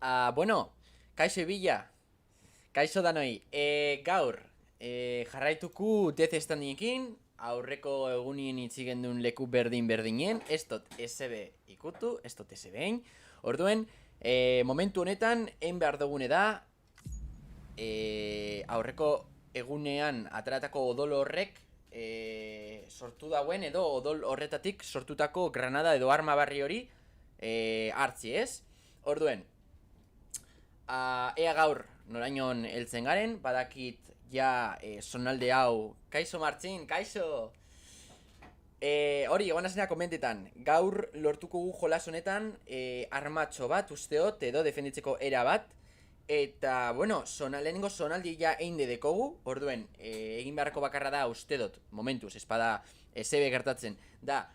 Bueno, kaixo ibila, kaixo danoi, gaur, jarraituku Death Strandingekin, aurreko egunien itzigen duen leku berdin-berdinen, ez dut SB ikutu, ez dut SB-ein, orduen, momentu honetan, egin behar dugune da, aurreko egunean ateratako odol horrek, sortu dauen edo odol horretatik sortutako granada edo arma barri hori hartzi, ez? Orduen, ea gaur norainon heltzen garen, badakit ja sonalde hau. Kaixo Martzin, kaixo! Hori, egon azena komentetan, gaur lortuko gu jolas honetan armatxo bat usteot edo defenditzeko era bat. Eta, bueno, lehenengo sonaldi ja einde dekogu, orduen, egin beharreko bakarra da uste dut, momentuz, espada SB gertatzen, da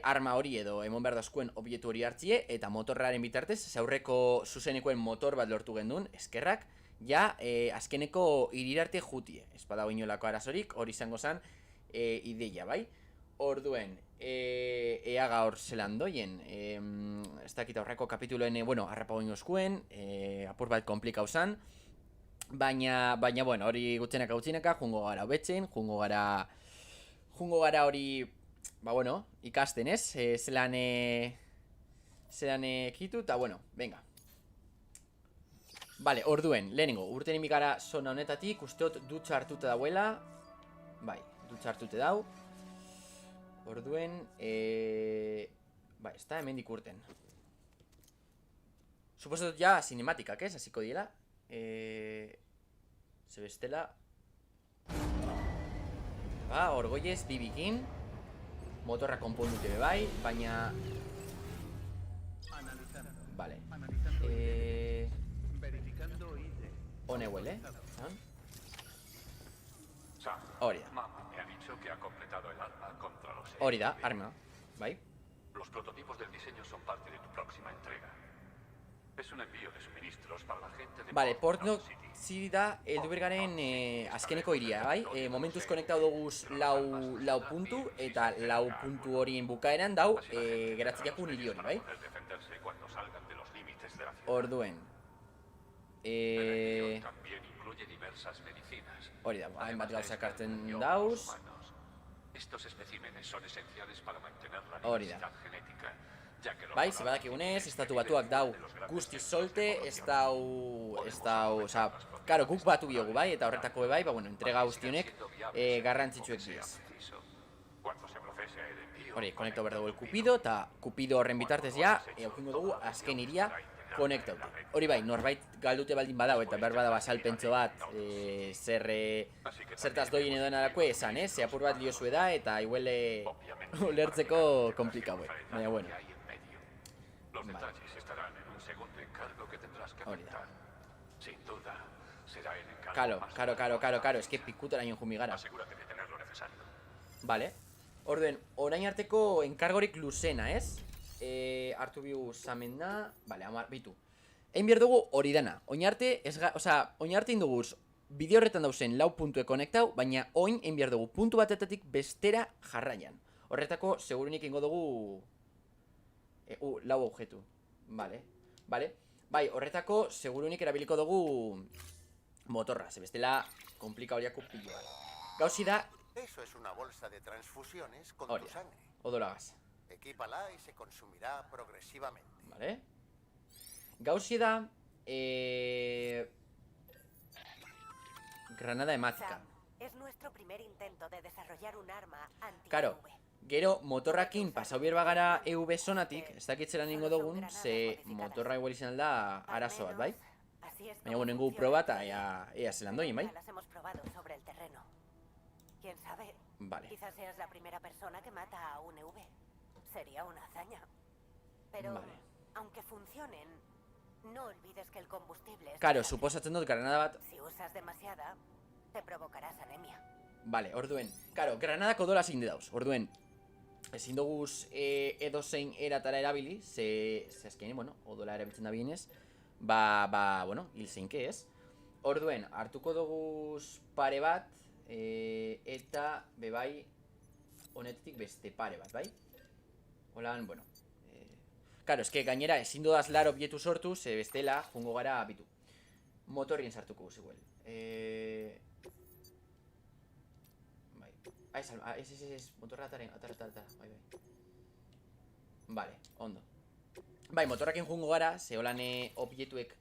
arma hori edo emon behar dazkuen obietu hori hartzie, eta motorraren bitartez, zaurreko zuzenekoen motor bat lortu gendun, eskerrak, ja, azkeneko irirarte jutie, espada oinolako arazorik, hori izango zen ideia, bai? Orduen, ea gaur zelan doien, ez dakit aurreko kapituloen, bueno, harrapa goin oskuen, apur bat komplikau zan, baina, bueno, hori gutxenaka gutxenaka, jungo gara hobetzen, jungo gara hori, bueno, ikasten ez, zelan ekitu, eta bueno, venga. Vale, orduen, lehenengo, urten imikara zona honetatik, usteot dutxa hartuta dauela, bai, dutxa hartute dau. Orduen, bai, ez da hemen dikurten. Suposatot ja cinematikak, ez? Hasiko diela. Zebestela. Ba, orgoiez, bibikin. Motorra konpondute bebai, baina... Vale. Hone huele, hori da. Mamá me ha dicho que ha completado el arma contra los Hori da, arma, bai. Los prototipos del diseño son parte de tu próxima entrega. Es un envío de suministros para la gente de Vale, Port Port City da heldu bergaren azkeneko iria, bai? Momentuz konektau doguz lau puntu, eta lau puntu horien bukaeran dau geratziakun hiri hori, bai? defenderse cuando salgan de los límites de la ciudad. Orduen. El envío también incluye diversas medicinas. Hori da, hainbat gauzak hartzen Además, dauz. estos especímenes son esenciales para mantener la Hori da. diversidad genética, ya que los Bai, zebadakigunez, estatu batuak dau guztiz solte, ez dau, oza, karo, guk batu biogu, bai, eta horretako bai, ba, bueno, entrega guzti honek garrantzitsuek diaz. Hori, konektau behar dugu el Cupido, eta Cupido horren bitartez ja, eukingo dugu azken iria konektaute. Hori bai, norbait galdute baldin badau, eta behar bada basalpentso bat, zertaz doien edo narakue esan, ze apur bat liozue da, eta iguele ulertzeko komplikau, baina bueno. Los detalles estarán en un segundo encargo que tendrás que aceptar. Sin duda, será el encargo Karo, eske pikutaraino jumi gara. Asegúrate de tener lo necesario. Vale. Orduen, orain arteko enkargorik luzena, ez? Hartu bigu zamenda. Vale, bitu. Egin behar dugu hori dana. Oin arte, oin arte induguz bideo horretan dauzen lau puntue konektau, baina oin egin behar dugu puntu batetatik bestera jarraian. Horretako, segurunik ingo dugu lau objektu. Vale. Bai, horretako, segurunik erabiliko dugu motorra, ze bestela komplika horiako piloa. Gauzi da, Eso es una bolsa de transfusiones con hori tu da, sangre. odolagaz. Equípala y se consumirá progresivamente. Vale. Gauzi da, granada hemática. Sam, es nuestro primer intento de desarrollar un arma anti-EV. Karo, gero motorrakin pasau bier bagara EV zonatik, ez dakitzeran ingo dugun, ze motorra igual izan da arazo bat, bai? Así es Baina como gonengu funciona proba el eta proyecto. ea zelan doien, bai? Ya las hemos probado sobre el terreno. ¿Quién sabe? Vale. Quizás seas la primera persona que mata a un EV. Sería una hazaña. Pero, Vale. aunque funcionen, no olvides que el combustible es Karo, variable. suposatzen dut granada bat. Si usas demasiada, te provocarás anemia. Vale, orduen. Karo, granadak odola zein dauz. Orduen, ezin doguz edozein eratara erabili, ze azkenean, bueno, odola erabiltzen da bienez, bueno, hil zeinke ez. Orduen, hartuko doguz pare bat, eta bebai honetetik beste pare bat, bai? Holan, bueno. Karo, eske gainera ezin dodaz lar obietu sortu, ze bestela, jungo gara bitu. Motorrien sartuko guz igual. Bai. Ez, motorra atara, bai. Vale, ondo. Bai, motorrakin jungo gara, ze holan obietuek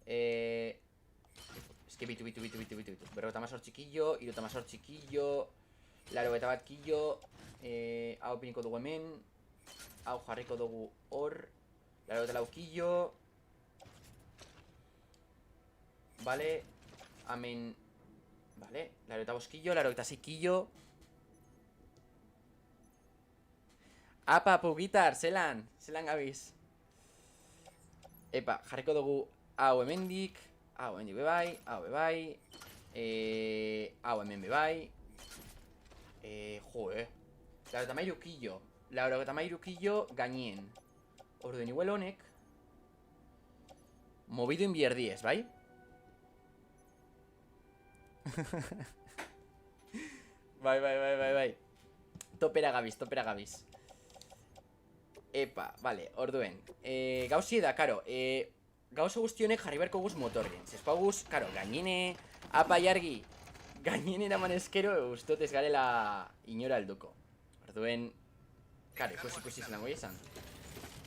eske bitu. Berrogeta mazor txikillo, irota mazor txikillo, larogeta bat killo, hau piniko dugu hemen, hau jarriko dugu hor, larogeta lau killo, vale, hemen, vale, larogeta boskillo, larogeta zikillo. Apa, pugitar, zelan gabiz. Epa, jarriko dugu hau hemendik, hau hemendik bebai, hau bebai, hau hemen bebai. Larogeta mairu killo gainien. Orduen igual honek movido inbierdiez, bai? Bai. Topera gabiz. Epa, vale, orduen gauzi da, karo, gauza guztionek jarri beharko guz motorren. Zespau guz, karo, gainene, apa jargi, gainene eraman eskero, ustot ez garela inora alduko. Orduen, karo, ikusi zelango izan.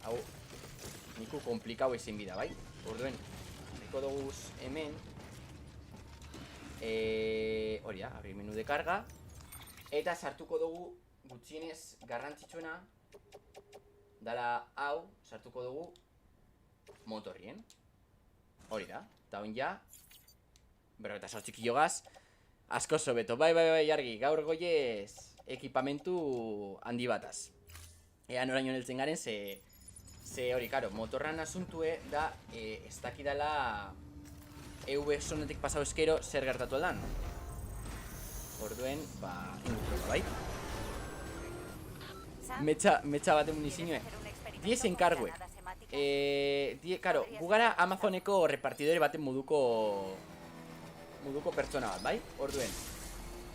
Hau, niku komplikau ezin bida, bai? Orduen, harriko dugu hemen, hori da, abrir menu de carga, eta sartuko dugu gutxienez garrantzitsuena, dala hau, sartuko dugu motorrien. Hori da, eta hon ja, berrogeta sortxikillo gaz, asko sobeto, bai, jargi, gaur goiez ekipamentu handi bataz. Ea noraino neltzen garen, ze hori, karo, motorran asuntue da, ez dakidala EV sonetik pasau eskero zer gertatu aldan. Orduen, ba, indutroka, bai? Metxa baten munizioe. 10 enkarguek. Karo, gugara Amazoneko repartidore baten moduko pertsona bat, bai? Orduen,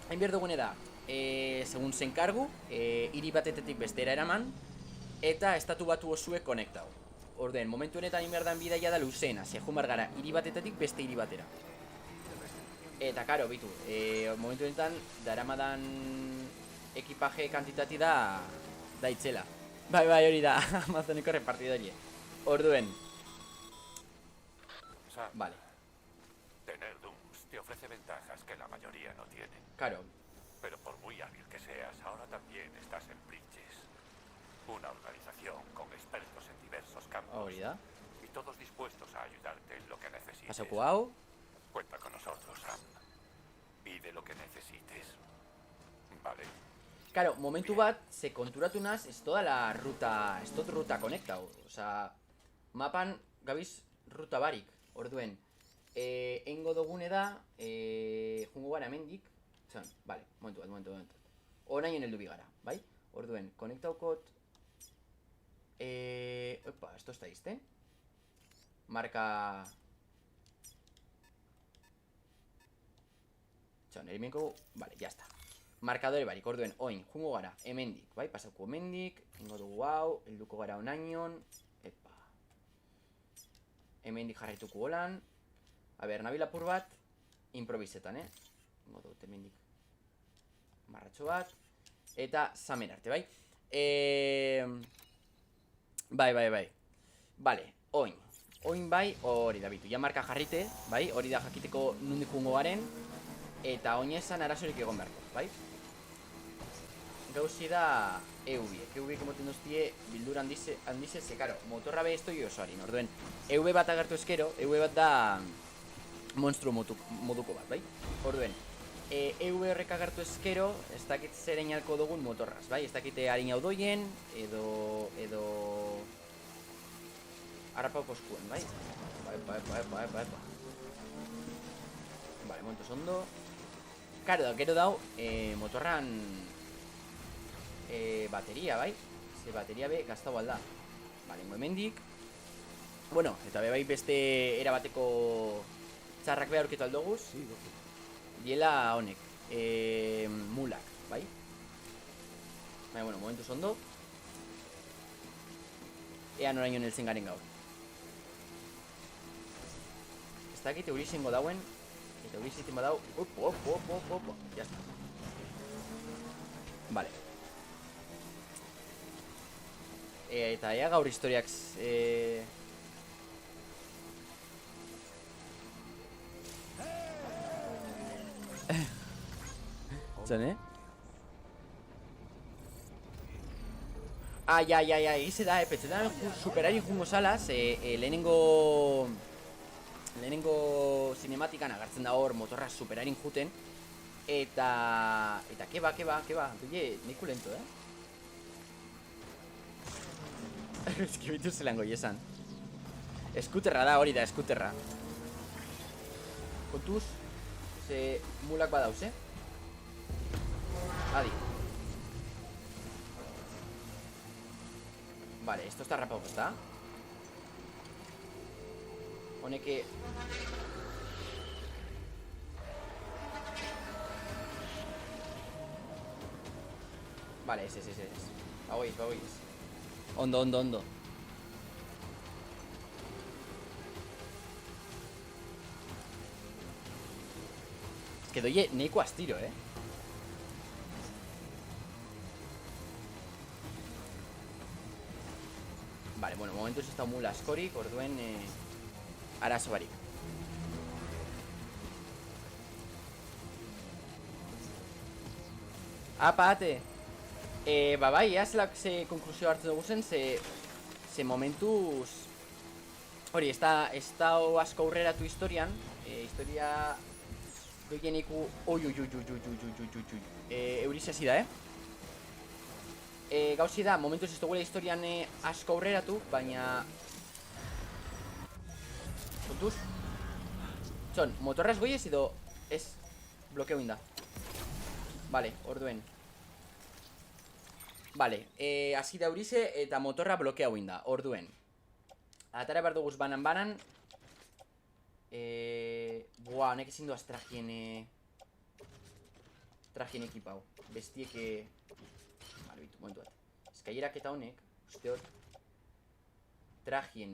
hain behar dugune da, segun zenkargu, hiri batetetik bestera eraman, eta estatu batu osue konektau. Orduen, momentu honetan hain behar dan bidaia da luzena, ze jumar gara hiri batetetik beste hiri batera. Eta, karo, bitu, momentu honetan, daramadan ekipaje kantitati da itzela. Bai, hori da, Amazoneko repartidorie. Orduen. Vale. Tener Dooms te ofrece ventajas que la mayoría no tiene. Claro. Pero por muy hábil que seas, ahora también estás en Bridges. Una organización con expertos en diversos campos. Hori da. Y todos dispuestos a ayudarte en lo que necesites. Pasako hau. Cuenta con nosotros, Sam. Pide lo que necesites. Vale. Claro, momentu bat, ze konturatu naz, ez toda la ruta, ez tot ruta konektau. Osa, mapan gabiz ruta barik. Orduen, eingo dugune da, jungo gara hemendik. Zan, vale, momentu. Orain heldu bigara, bai? Orduen, konektaukot. Opa, esto está izte. Marka. Zan, erimenko, vale, ya está. Markadore barik, orduen, oin, jungo gara, hemendik, bai? Pasauko hemendik, ingo dugu hau, helduko gara onainon. Epa. Hemendik jarraituko holan. A ber, nabil apur bat, improvisetan, ingo dut hemendik marratxo bat. Eta zamen arte, bai? Bai. Vale, oin. Oin bai, hori da bitu. Ja marka jarrite, bai? Hori da jakiteko nundik jungo garen. Eta oinezan arazorik egon beharko, bai? Gauzi da EV emoten duztie bildur handize, ze karo, motorra be estoi oso harin, orduen EV bat agertu eskero, EV bat da monstru moduko bat, bai? Orduen, EV horrek agertu eskero, ez dakit zer einalko dugun motorraz, bai? Ez dakite harin hau doien, edo harrapauko eskuen, bai? Epa. Vale, momentu ondo. Karo da, gero dau, motorran bateria, bai? Ze bateria be gaztau alda. Bale, hemendik. Bueno, eta be bai beste erabateko txarrak be aurkitu aldoguz. Diela honek, mulak, bai? Baina, bueno, momentuz ondo. Ea noraino neltzen garen gaur. Ez dakit euri zengo dauen. Eta euri zitin badau. Ya está. Vale. Eta ea gaur historiak Zan, ja, egize da, petxetan superari jungo salaz, lehenengo cinematikan agartzen da hor motorra superarin juten. Eta keba, bile, niku lento, Eskibitu zelango iesan. Eskuterra da, hori da, eskuterra. Kontuz, ze mulak badauz, Adi. Vale, esto está rapado, ¿está? Pone que... Vale, ese. Bagoiz. Ondo. Es que doy neiko astiro, Vale, bueno, momentuz ez da mula askorik, orduen arazo barik. Ate! Bai, ze konklusio hartu dugu zen, ze momentuz... Hori, ez da asko aurreratu historian, historia... Doieniku... Eurizesi da, Gauzi da, momentuz ez duguela historian asko aurreratu, baina... Kontuz? Son, motorraz goiez edo ez blokeo inda. Vale, orduen. Vale, hasi da eurize eta motorra blokeau inda, orduen. Atara behar duguz banan. Buah, honek ezin duaz trajien ekipau. Bestiek... Vale, bitu, momentu bat. Eskailerak eta honek, uste hor, trajien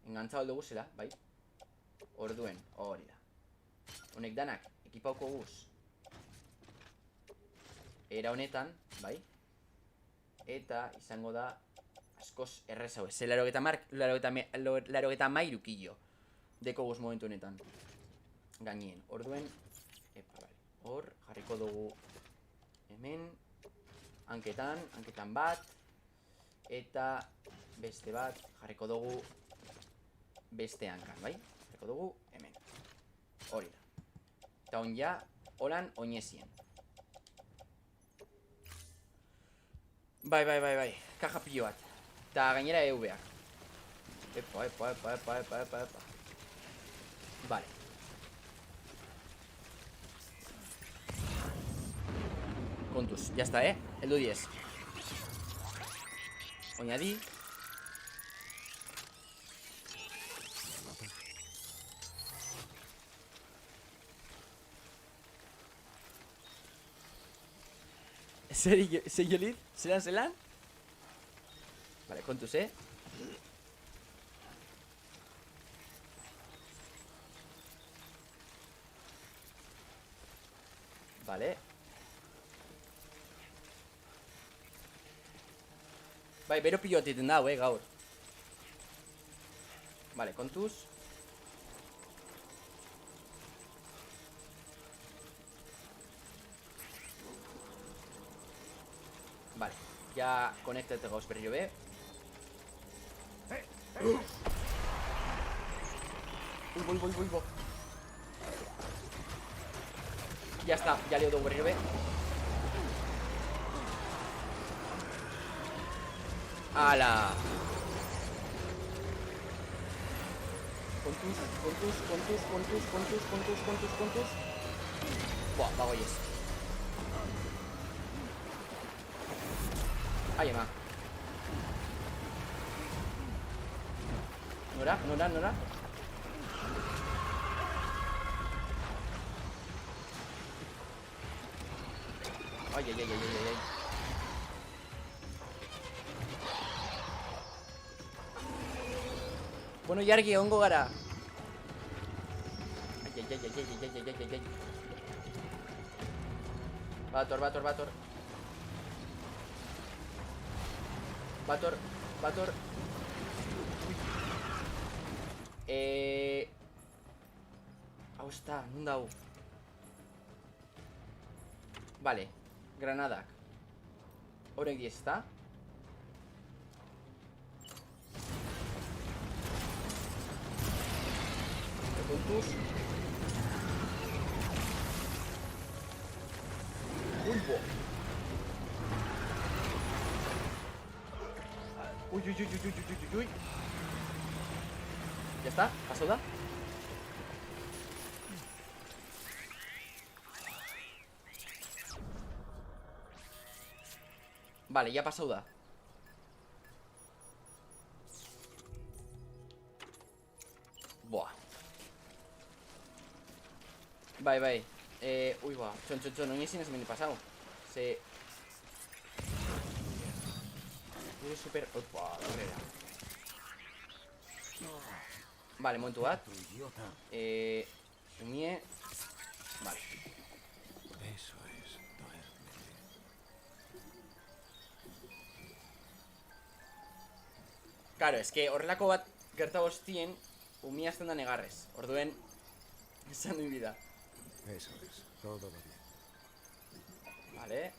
engantzau aldo guzela, bai? Orduen, hori da. Honek danak, ekipauko guz. Era honetan, bai? Eta izango da askoz errezau ez. Laro eta mairukillo deko guz momentu honetan gainien. Orduen, hor jarriko dugu hemen hanketan bat eta beste bat jarriko dugu beste hankan, bai? Jarriko dugu hemen. Hori da. Eta on ja, holan oinezien. Bai. Kaja pillo bat. Eta gainera EV-ak. Epa. Vale. Kontuz, ya está, Heldu 10. Oñadi. Zelan? Zelan? Vale, kontuz, Vale. Bai, bero pilot egiten dau, gaur. Vale, kontuz. Vale, ya konektate gauz berriro be. Uy. Ya está, ya leo dugu berriro be. Ala. Kontuz. Buah, bagoiez. Ai, ema. Nora. Ai. Bueno, jargi, ongo gara. Ai. Bator. Hau está, non dau. Vale, granadak. Horek 10, ezta? Kontuz. Pulpo. Uy. Ya está, pasó da. Vale, ya pasó da. Buah. Bai. Uy, buah. Chon, oin ezin ez hemen pasau. Se... Gure super... Opa, horrela. Vale, momentu bat. Umie... Vale. Eso es, duérmete. Claro, es que horrelako bat gerta bostien Umie azten da negarrez. Orduen... Esan du vida. Eso es, todo va bien. Vale.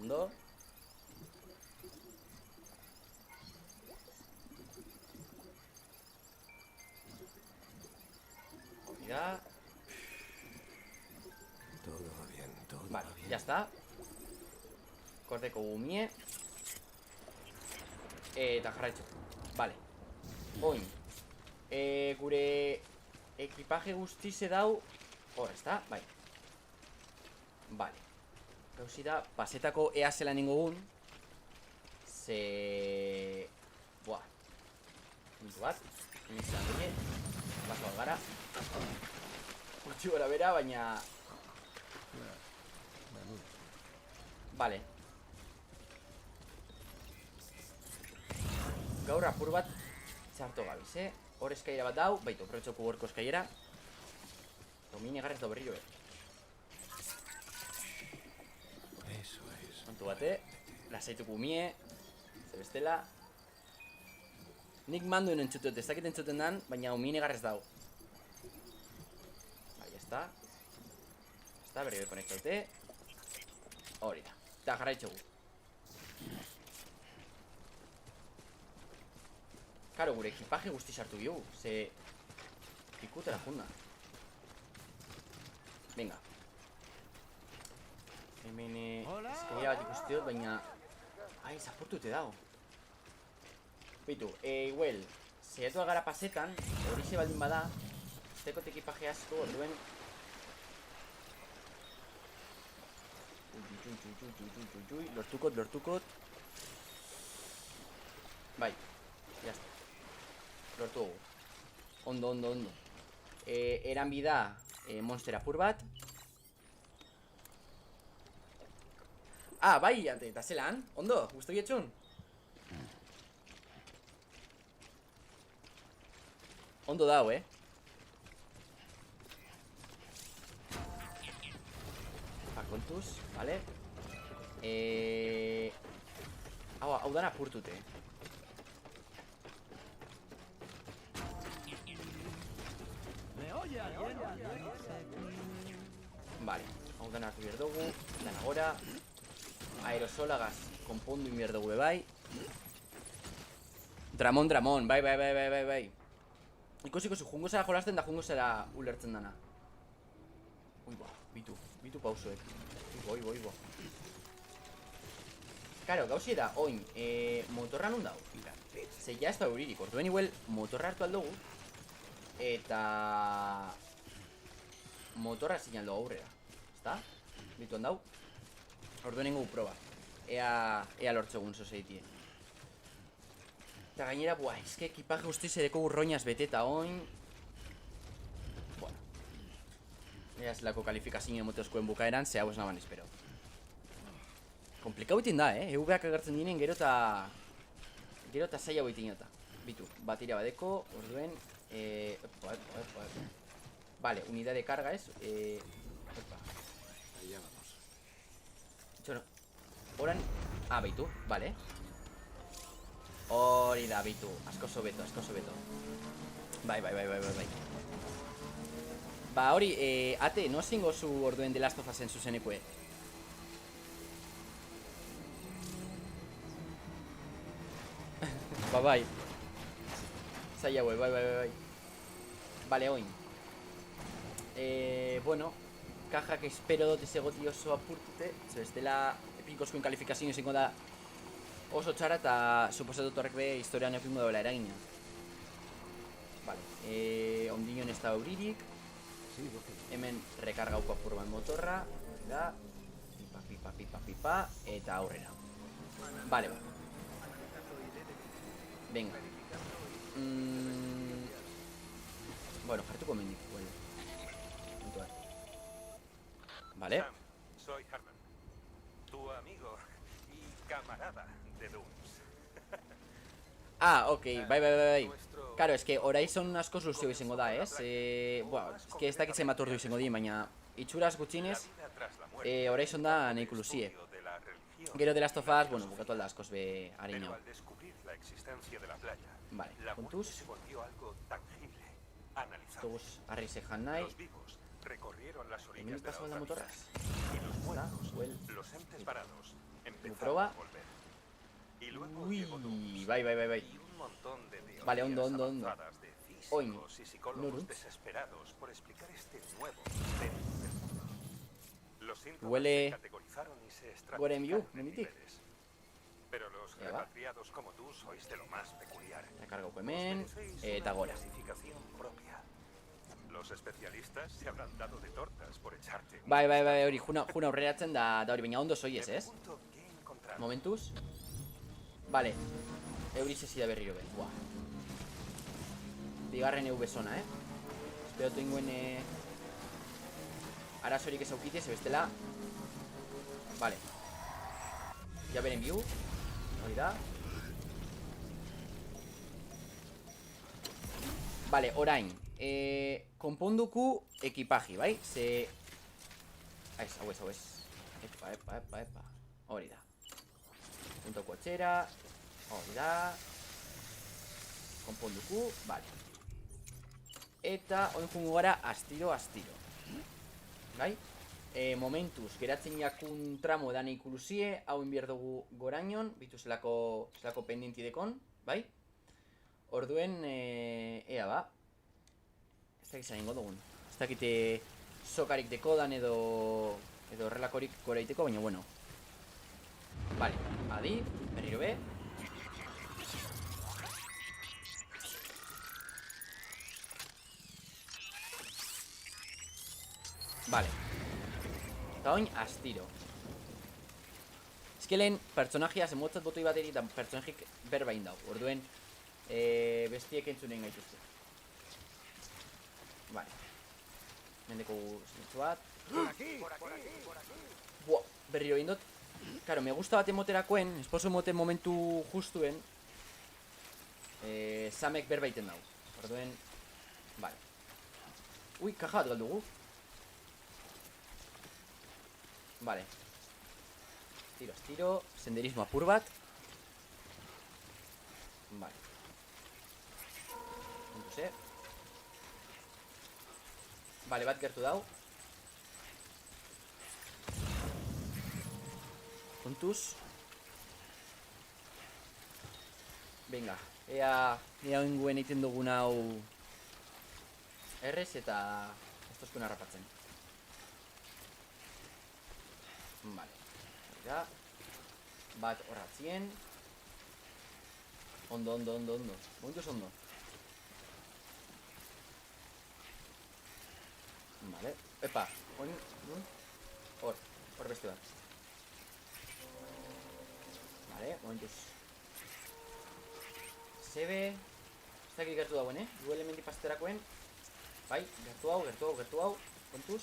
Ondo. Olvida. Todo va bien, todo Vale, va bien. ya está. Korteko Umie. Eta jarraitzu. Vale. Oin. Gure ekipaje guztize dau. Hor, ez da? Bai. Vale. Gauzi da, pasetako ea zela ningogun. Ze... Buah. Mintu bat. Nintzen dune. Baso algara. Gutxi gora bera, baina... Vale. Gaur apur bat txarto gabiz, Hor eskaira bat dau, baitu, aprobetxoko gorko eskaira. Domine garrez da berrio, Eso es. Kontu bate, lasaituko Umie. Zer bestela. Nik manduen entzutut, ez dakit entzuten dan, baina Umie garrez dau. Bai, ya está. Berrio konektaute. Hori da. Eta jarraitxogu. Karo, gure ekipaje guzti sartu biogu. Ze... Ikutera junda. Venga. Hemen... Eskaila bat ikustiot, baina... Ai, zapurtute dago. Bitu, igual... Zeratu agara pasetan, horixe baldin bada... Estekot ekipaje asko, orduen... Uy, lortukot. Bai, jazta. Lortu dugu. Ondo. Eran bida monster apur bat. Ah, bai, eta zelan. Ondo, guztu getxun. Ondo dau, Kontuz, vale. Hau dan apurtute. Vale, hau dan hartu behar dugu. Dan agora. Aerosolagaz konpondu behar dugu bai. Dramon, bai. Ikusiko zu, jungo zara jolasten da jungo zara ulertzen dana. Ui, ba, bitu pausoek. Ui, bo. Karo, gauzi da, oin, motorra nun dau. Ze ya ez da euririk, orduen igual motorra hartu aldugu. Eta... Motorra zin aldo aurrera. Ezta? Bitu handau. Orduen ingo proba. Ea lortzegun sozeitie. Eta gainera, buah, ezke ekipaje guztiz edeko urroinaz beteta oin. Bueno. Ea zelako kalifikazio emotezkoen bukaeran, ze hau ez naban espero. Komplikau itin da, EV-ak agertzen dinen gero eta zaila boitin eta. Bitu, batira badeko, orduen epa. Vale, unidad de carga es epa. Allá vamos. Itxo, oran, bitu, vale. Hori da, bitu, asko sobeto. Bai. Ba, hori, ate, no zingo zu orduen de Last of Usen zuzenekue. Bai. Zaila hue, bai. Vale, oin. Bueno, caja que espero dut izegoti oso apurtute. Ez dela epikoskoen kalifikazio izango da oso txara eta suposatut horrek be historian ekingo dela eragina. Vale, ondinon ez da auririk. Hemen rekargauko apurban motorra. Da, pipa, eta aurrera. Vale, ba. Venga. Bueno, jartuko mendik, bueno. Vale. Sam, soy Herman, tu amigo y camarada de Dooms. Ok, bai. Claro, es que Horizon asko luzio izango da, ez? Bueno, es que ez dakitzen bat ordu izango di, baina itxuraz gutxinez Horizon da nahiko luzie. Gero de Last of Us, bueno, bukatu alda askoz be harina. Vale, kontuz. Toguz harri zehan nahi. Hemen paso alda motorraz. Da, huel. Proba. Ui, bai. Vale, ondo. Oin, noruntz. Huele goren biu, nemitik. Pero los repatriados como tú sois de lo más peculiar. Rekargauko hemen, eta gora. Los especialistas se habrán dado de tortas por echarte. Bai, hori juna aurreratzen da hori, baina ondo soiez, ez? Momentuz. Vale, euri sesida berriro ben, buah. Bigarren EV zona, Espero tenguen arazorik ez aukite, ze bestela. Vale. Ja beren biu. Hori da. Vale, orain konponduku ekipaji, bai? Ze... hau ez. Epa. Hori da. Punto kotxera. Hori da. Konponduku, vale. Eta oin jungo gara astiro. Bai? Momentuz, geratzen jakun tramo edan ikuluzie. Hau inbier dugu gorainon. Bitu zelako pendientidekon, bai? Orduen, ea ba. Ez dakit zain dugun. Ez dakite sokarik dekodan edo horrelakorik goraiteko, baina bueno. Vale, adi, berriro be. Vale. Eta oin, astiro. Ez que lehen pertsonajia zemotzat botoi bateri eta pertsonajik berbain dau. Orduen, bestiek entzunen gaituzte. Vale. Mendeko zentzu bat. Buah, berriro indot. Claro, me gusta bat emoterakoen, esposo emote momentu justuen Samek berbaiten dau. Orduen, vale. Ui, kaja bat galdugu. Vale. Tiro, senderismo apur bat. Vale. Kontuz, Vale, bat gertu dau. Kontuz. Venga, ea inguen egiten dugun hau errez eta ez tozkuna harrapatzen. Vale, da. Bat horratzien. Ondo. Momentuz ondo. Vale, epa. Hor beste bat. Vale, momentuz. Sebe. Ez dakit gertu dauen, Du elementi pasterakoen. Bai, gertu hau. Kontuz.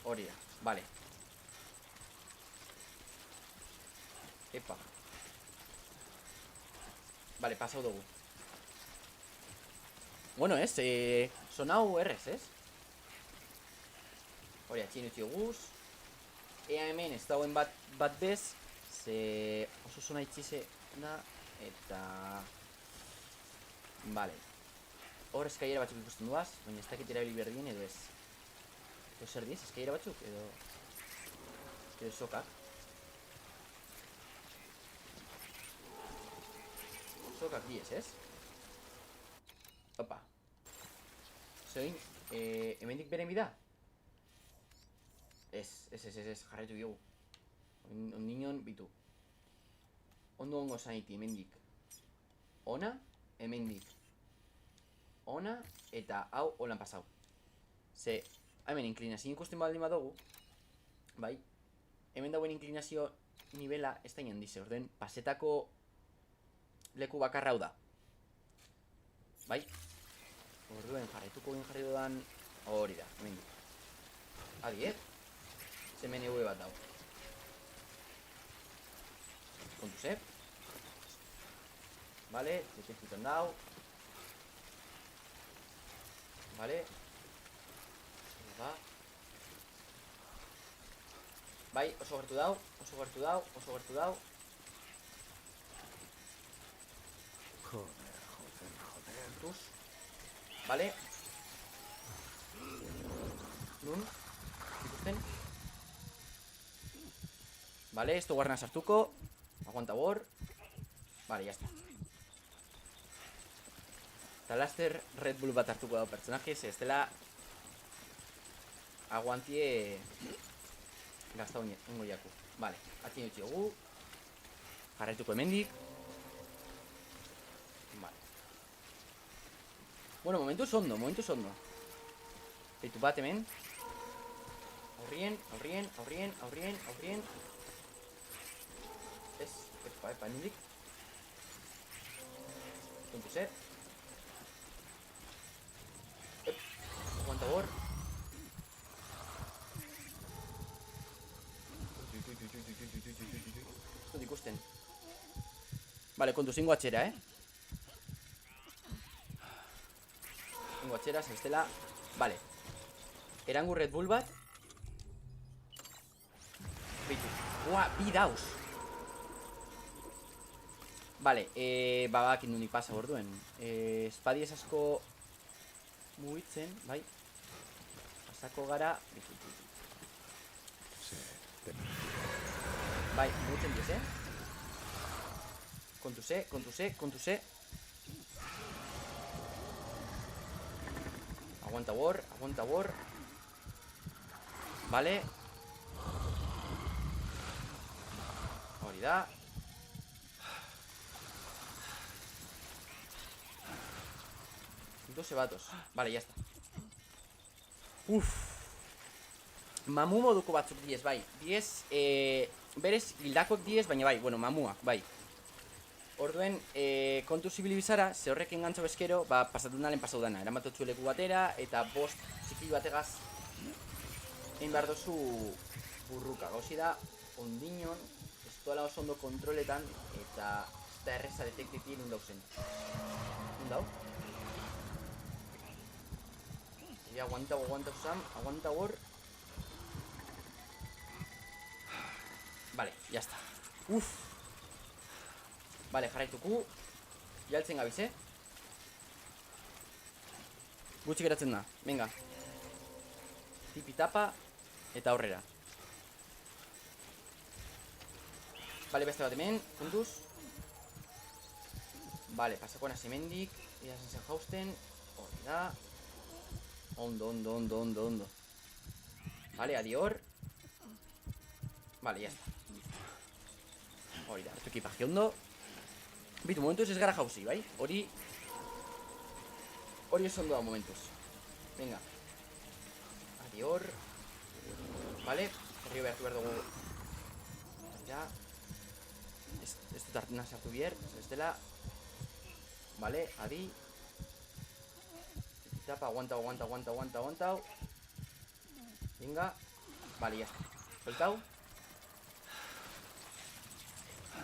Hori da, vale. Epa. Vale, pasau dugu. Bueno, sonau errez, ez? Hori, atxin utzi guz. Ea hemen ez dauen bat bez. Ze oso sona itxize da. Eta... Vale. Hor eskailera batzuk ikusten duaz. Baina ez dakit erabili berdien edo ez. Edo zer diez, eskailera batzuk edo... Edo sokak. Sokak diez, ez? Opa. Zein, hemendik beren bida? Ez, jarretu dugu. Ondinon bitu. Ondo ongo zaniti, hemendik. Ona, hemendik. Ona, eta hau holan pasau. Ze, hemen inklinazio ikusten baldin badugu. Bai, hemen dauen inklinazio nivela ez da inandize. Orden, pasetako leku bakarra hau da. Bai, orduen jarraituko jarri dudan hori da, hemendik. Adi, Zemen EV bat dau. Kontuz, Vale, detektutan dau. Vale. Ba. Bai, oso gertu dau, oso gertu dau, oso gertu dau. Joder. Kontuz. Vale. Nun. Ikusten. Vale, esto guarna sartuko. Aguanta bor. Vale, ya está. Talaster Red Bull bat hartuko dago personajes. Ez dela aguantie gazta ungo jaku. Vale, atxin utzi dugu. Jarraituko hemendik. Vale. Bueno, momentuz ondo. Beitu bat hemen. Aurrien. Ez, epa, hemendik. Kontuz, Aguanta bor. Zut ikusten. Vale, kontuz ingo atxera, Ingo atxera, zestela. Vale. Erangu Red Bull bat. Beitu. Ua, bi dauz. Vale, babakin dunik pasa borduen. Espadiez asko mugitzen, bai. Pasako gara. Bai, mugitzen diez, Kontuz. Aguanta bor. Vale. Hori da. Dos vatos. Vale, ya está. Mamu moduko batzuk diez, bai. Diez, berez hildakoak diez, baina bai, bueno, mamuak, bai. Orduen, kontu zibilibizara, ze horrek engantzo bezkero, ba, pasatu nalen pasau dana. Eramatotxu leku batera, eta bost txiki bategaz egin behar dozu burruka. Gauzi da, ondinon, ez duela oso ondo kontroletan, eta ez da erreza detektetik nun dauzen. Nun dau? Aguanta Sam, aguanta bor. Vale, ya está. Vale, jarraituku. Jaltzen gabiz, Gutxi geratzen da, venga. Tipi-tapa. Eta aurrera. Vale, beste bat hemen, puntuz. Vale, pasako naz hemendik. Ia zen jausten. Hori da. Ondo. Vale, adior. Vale, ya está. Hori da, esto ekipaje ondo. Bitu, momentuz ez gara jauzi, bai? Hori ez ondo da momentuz. Venga. Adior. Vale, herrio behar dugu. Ja. Ez dut hartena sartu bier, ez dela. Vale, adi. Tapa, aguanta. Venga. Vale, ya está. Soltau.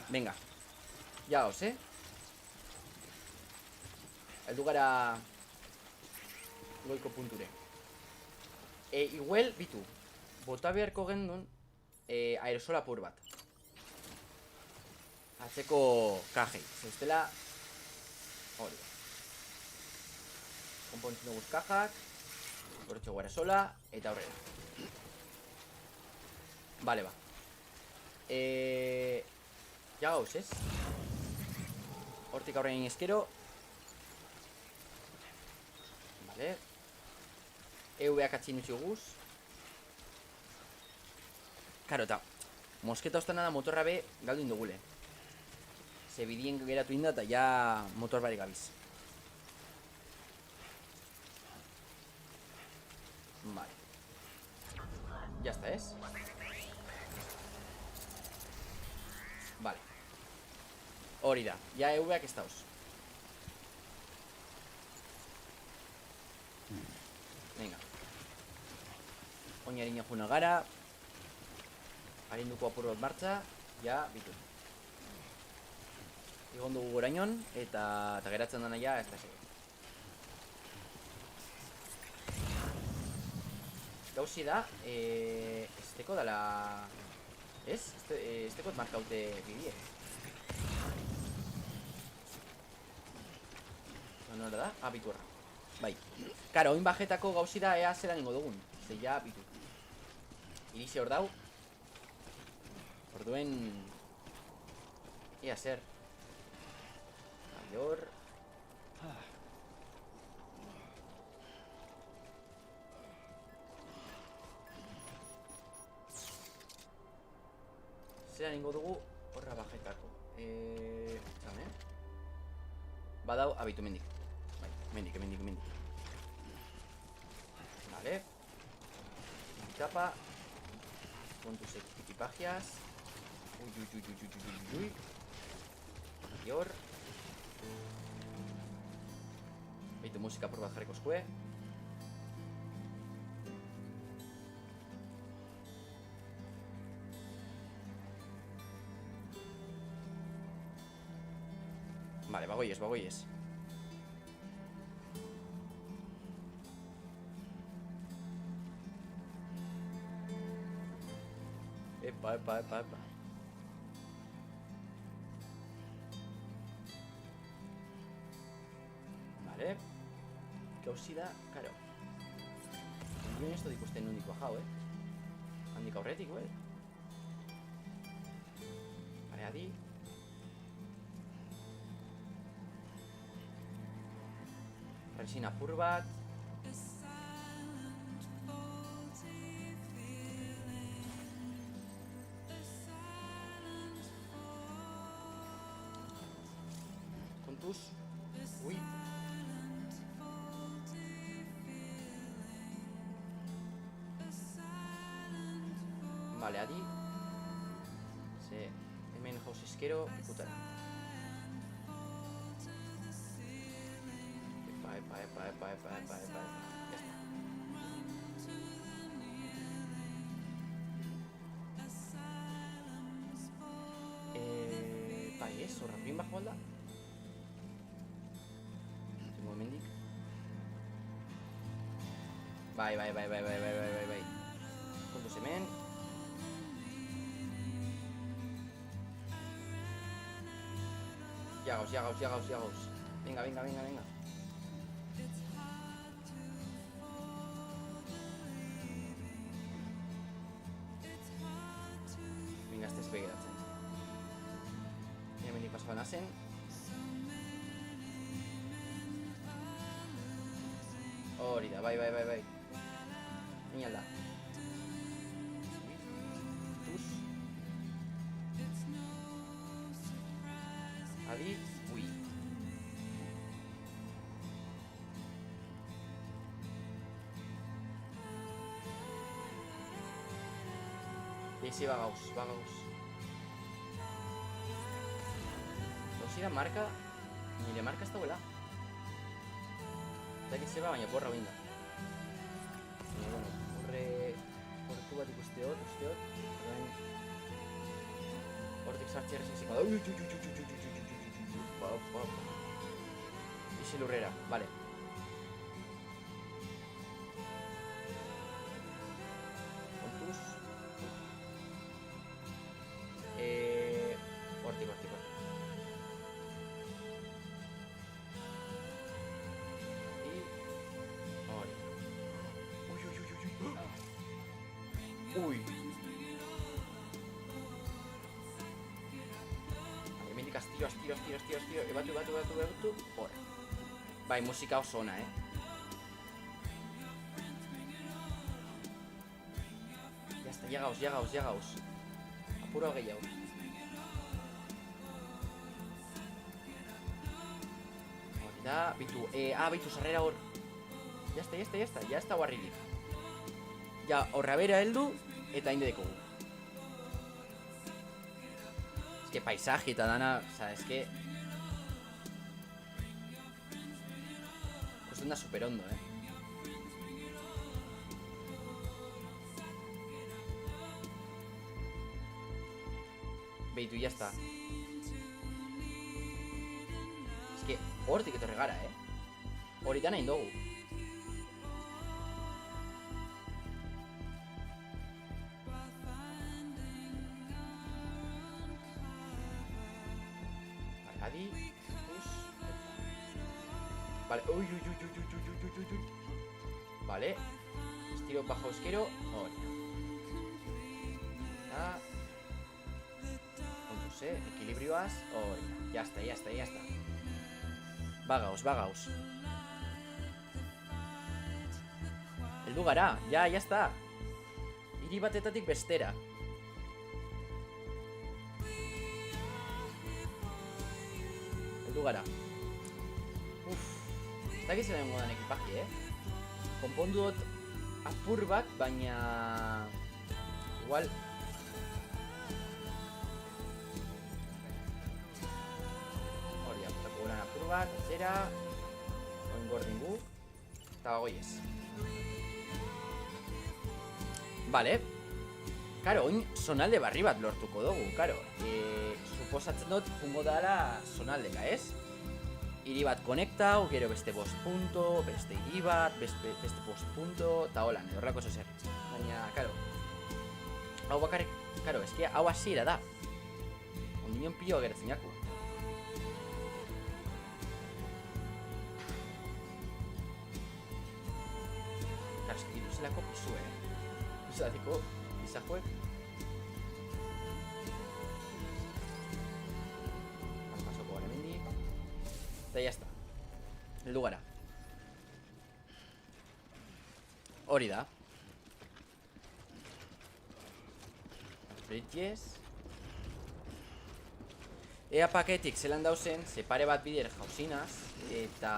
Venga. Ya os, Heldu gara goiko punture. Igual, bitu, bota beharko gendun aerosol apur bat. Atzeko kajei, zestela hori. Konpontzen dugu kajak, horretxo aerosola, eta horrela. Vale, ba. Ja gauz, ez? Hortik aurrein eskero. Vale. EV-ak atxin utzi guz. Karo, eta mosketa ostana da motorra be galdu indugule. Ze bidien geratu inda eta ja motor bari gabiz. Vale. Ya está, ¿es? Vale. Hori da, ja EV-ak ez dauz. Venga. Oinarina juna gara. Arinduko apur bat martxa. Ja, bitu. Igon dugu gorainon. Eta geratzen dana ja, ez da sege. Gauzi da, esteko dala... Ez? Estekot markaute bidie. Nora da? Ah, bitu erra. Bai. Karo, oin bajetako gauzi da ea zelan ingo dugun. Ze ja, bitu. Irixe hor dau. Orduen... Ea zer. Mayor... Zeran ingo dugu horra bajetako. Zame. Badau, abitu mendik. Bai, mendik. Vale. Tapa. Con tus equipajes. Uy. Mayor. Baitu musika por bat jarriko eskue. Vale, bagoies. Epa. Vale. Gauzi da, karo. Onduen ez dut ikusten nondik bajau, Handik aurretik, Vale, adi. Resina apur bat. Kontuz. Ui. Vale, adi. Ze hemen jauz eskero ikutara. Epa. Ya está. Bai, ez, horrapin bajo alda. Tengo mendik. Bai. Kontuz hemen. Ya gauz. Venga. Venga, este es begiratzen. Hemen ikaskoan hazen. Hori da, bai. Inalda. Tuz. Adi, ui. Ese va gauz. Gauzi da marka, nire marka ez dauela. Eta que zeba, baina porra binda. Horre... Hortu bat ikusteot. Hortik sartxe erreziziko da. Ikusi lurrera, vale. Kontuz. Hortik. Uy. Hemendik astiro. Ebatu. Hor. Bai, musika oso ona, Ya está, ya gauz. Apuro gehiago. Hori da, bitu, sarrera hor. Ya está guarririk. Ja, horra bera heldu, eta hain dekogu. Es que paisaje eta dana, es que... Ikusten da super ondo, Beitu, ya está. Es que hortik etorri gara, Horitan hain dugu. Adi. Vale, uy. Vale. Estiro bajo esquero. Hori. Equilibrioaz. Hori. Ya está. Bagauz. Heldu gara. Ya está. Hiri batetatik bestera. Heldu gara. Ez dakit zer modan ekipaje, Konpondu dut apur bat, baina... Igual... Hori, apurtako guran apur bat, zera... Oin gordin gu... Eta bagoiez. Vale. Karo, oin sonalde barri bat lortuko dugu, karo. Suposatzen dut, jungo dala sonaldeka, ez? Hiri bat konektau, gero beste 5 punto, beste hiri bat, beste 5 punto, eta holan, edorlako zer. Baina, karo, hau bakarrik, karo, eski hau hasiera da. Ondinion pilo geratzen jaku. Karo, eski duzelako pizu, Pizuatiko, pizajuek. Pasoko gara mendik. Eta ya está. Heldu gara. Hori da. Bridges. Ea paketik zelan dauzen, separe bat bider jauzinaz. Eta...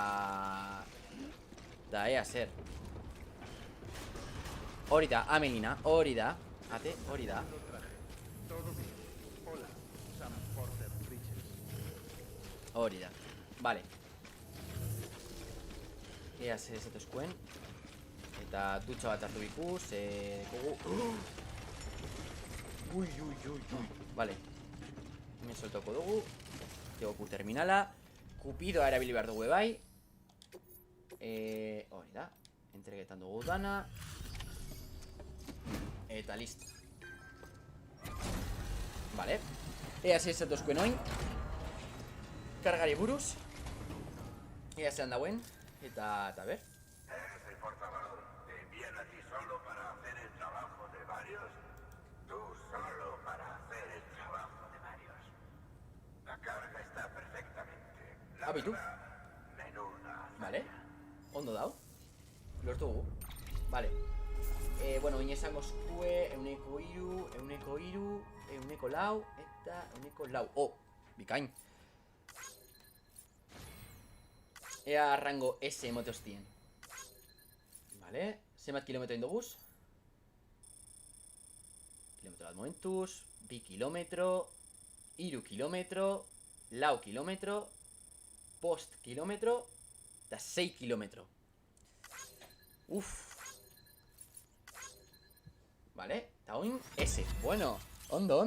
Da ea zer. Hori da, Amelina, hori da. Ate, hori da. Hori da. Vale. Ea zer esatuzkoen. Eta dutxa bat hartu bikuz. Ui. Vale. Hemen soltoko dugu. Goku terminala. Kupidoa erabili behar dugu bai. Hori da. Entregetan dugu dana. Eta listo. Vale. Ea zer esatuzkoen oin. Kargari buruz. Ea zelan dauen. Eta ber. ¿Eres el portavoz? ¿Te envían a ti solo para hacer el trabajo de varios? Tú solo para hacer el trabajo de varios. La carga está perfectamente. Habitu. Menuda. Vale. Ondo dau. Lortu gu. Vale. Bueno, oin esango zukue. Euneko iru. Euneko lau. Eta euneko lau. Oh, bikain. Ea rango S emote hostien. Vale. Zenbat kilometro indoguz? Kilometro bat momentuz. 2 kilometro. 3 kilometro. Lau kilometro. Post kilometro. Eta 6 kilometro. Uff. Vale. Eta oin S. Bueno. Ondo.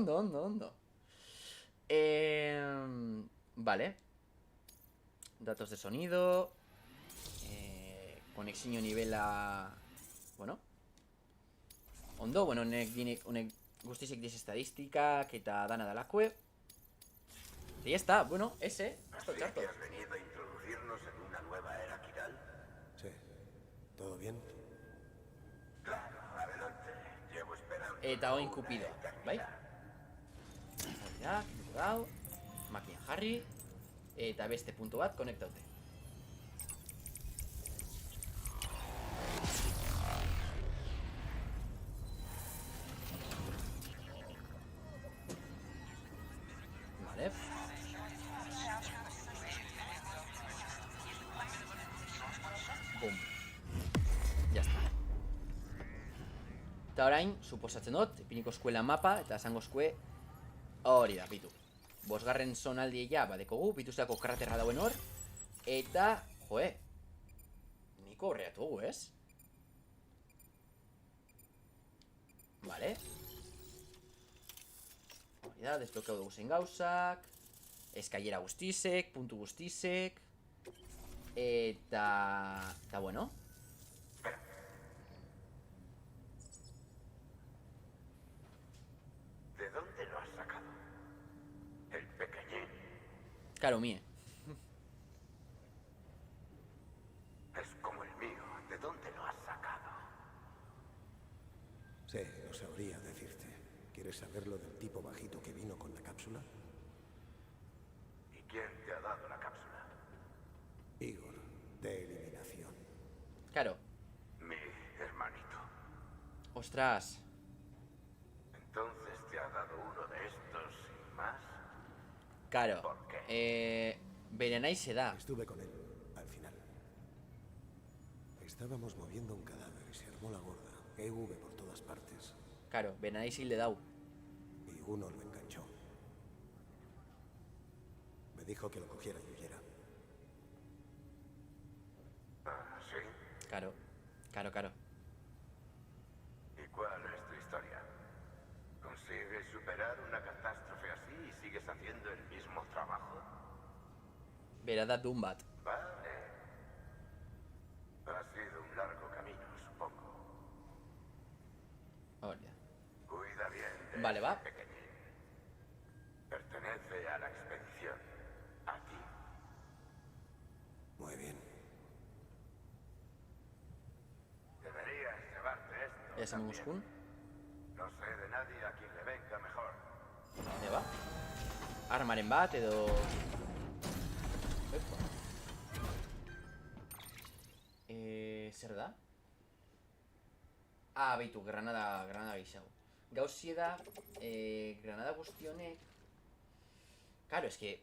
Vale. Datos de sonido. Konexio nivela... Bueno. Ondo, bueno, honek guztizik diz estadistikak eta dana dalakue. Y ya está, bueno, ese. Esto Así chato. que has venido a introducirnos en una nueva era Kiral. Sí. ¿Todo bien? Claro, adelante. Llevo esperando. Eta oin Cupido, bai? Hori da, kenduko dau. Makina jarri. Eta beste puntu bat konektaute. Vale. Bum. Ya está. Eta orain, suposatzen dut, ipiniko eskuela mapa, eta esango eskue hori da, bitu. Bosgarren zonaldia badekogu, bituzteako kraterra dauen hor. Eta, joe, niko horreatu gu, ez? Vale. Hori da, desbloqueo dugu zen gauzak. Eskailera guztizek, puntu guztizek. Eta bueno. ¿De dónde lo has sacado? El pequeñín. Claro, mie. Es como el mío. ¿De dónde lo has sacado? Sí, no sabría decirte. ¿Quieres saber lo del tipo bajito que vino con la cápsula? ¿Y quién te ha dado la cápsula? Igor, de eliminación. Claro. Mi hermanito. Ostras. Entonces te ha dado uno de estos sin más. Claro. ¿Por qué? Berenai se da. Estuve con él, al final. Estábamos moviendo un cadáver y se armó la gorda. EV por todas partes. Claro, Berenai sí le dau. Y uno lo enganchó. Me dijo que lo cogiera y huyera. Ah, sí. Claro. Claro. ¿Y cuál es tu historia? ¿Consigues superar una catástrofe así y sigues haciendo el mismo trabajo? Bera da dun bat. Vale. Ha sido un largo camino, supongo. Hori da. Cuida bien de Vale, va. ese pequeñín. Pertenece a la expedición. A ti. Muy bien. Deberías llevarte esto. Esan también. guzkun. No sé de nadie a quien le venga mejor. Hori ba. Armaren bat edo... Epa. Zer da? Ah, beitu, granada gehiago. Gauzie da, granada guzti honek... Claro, es que...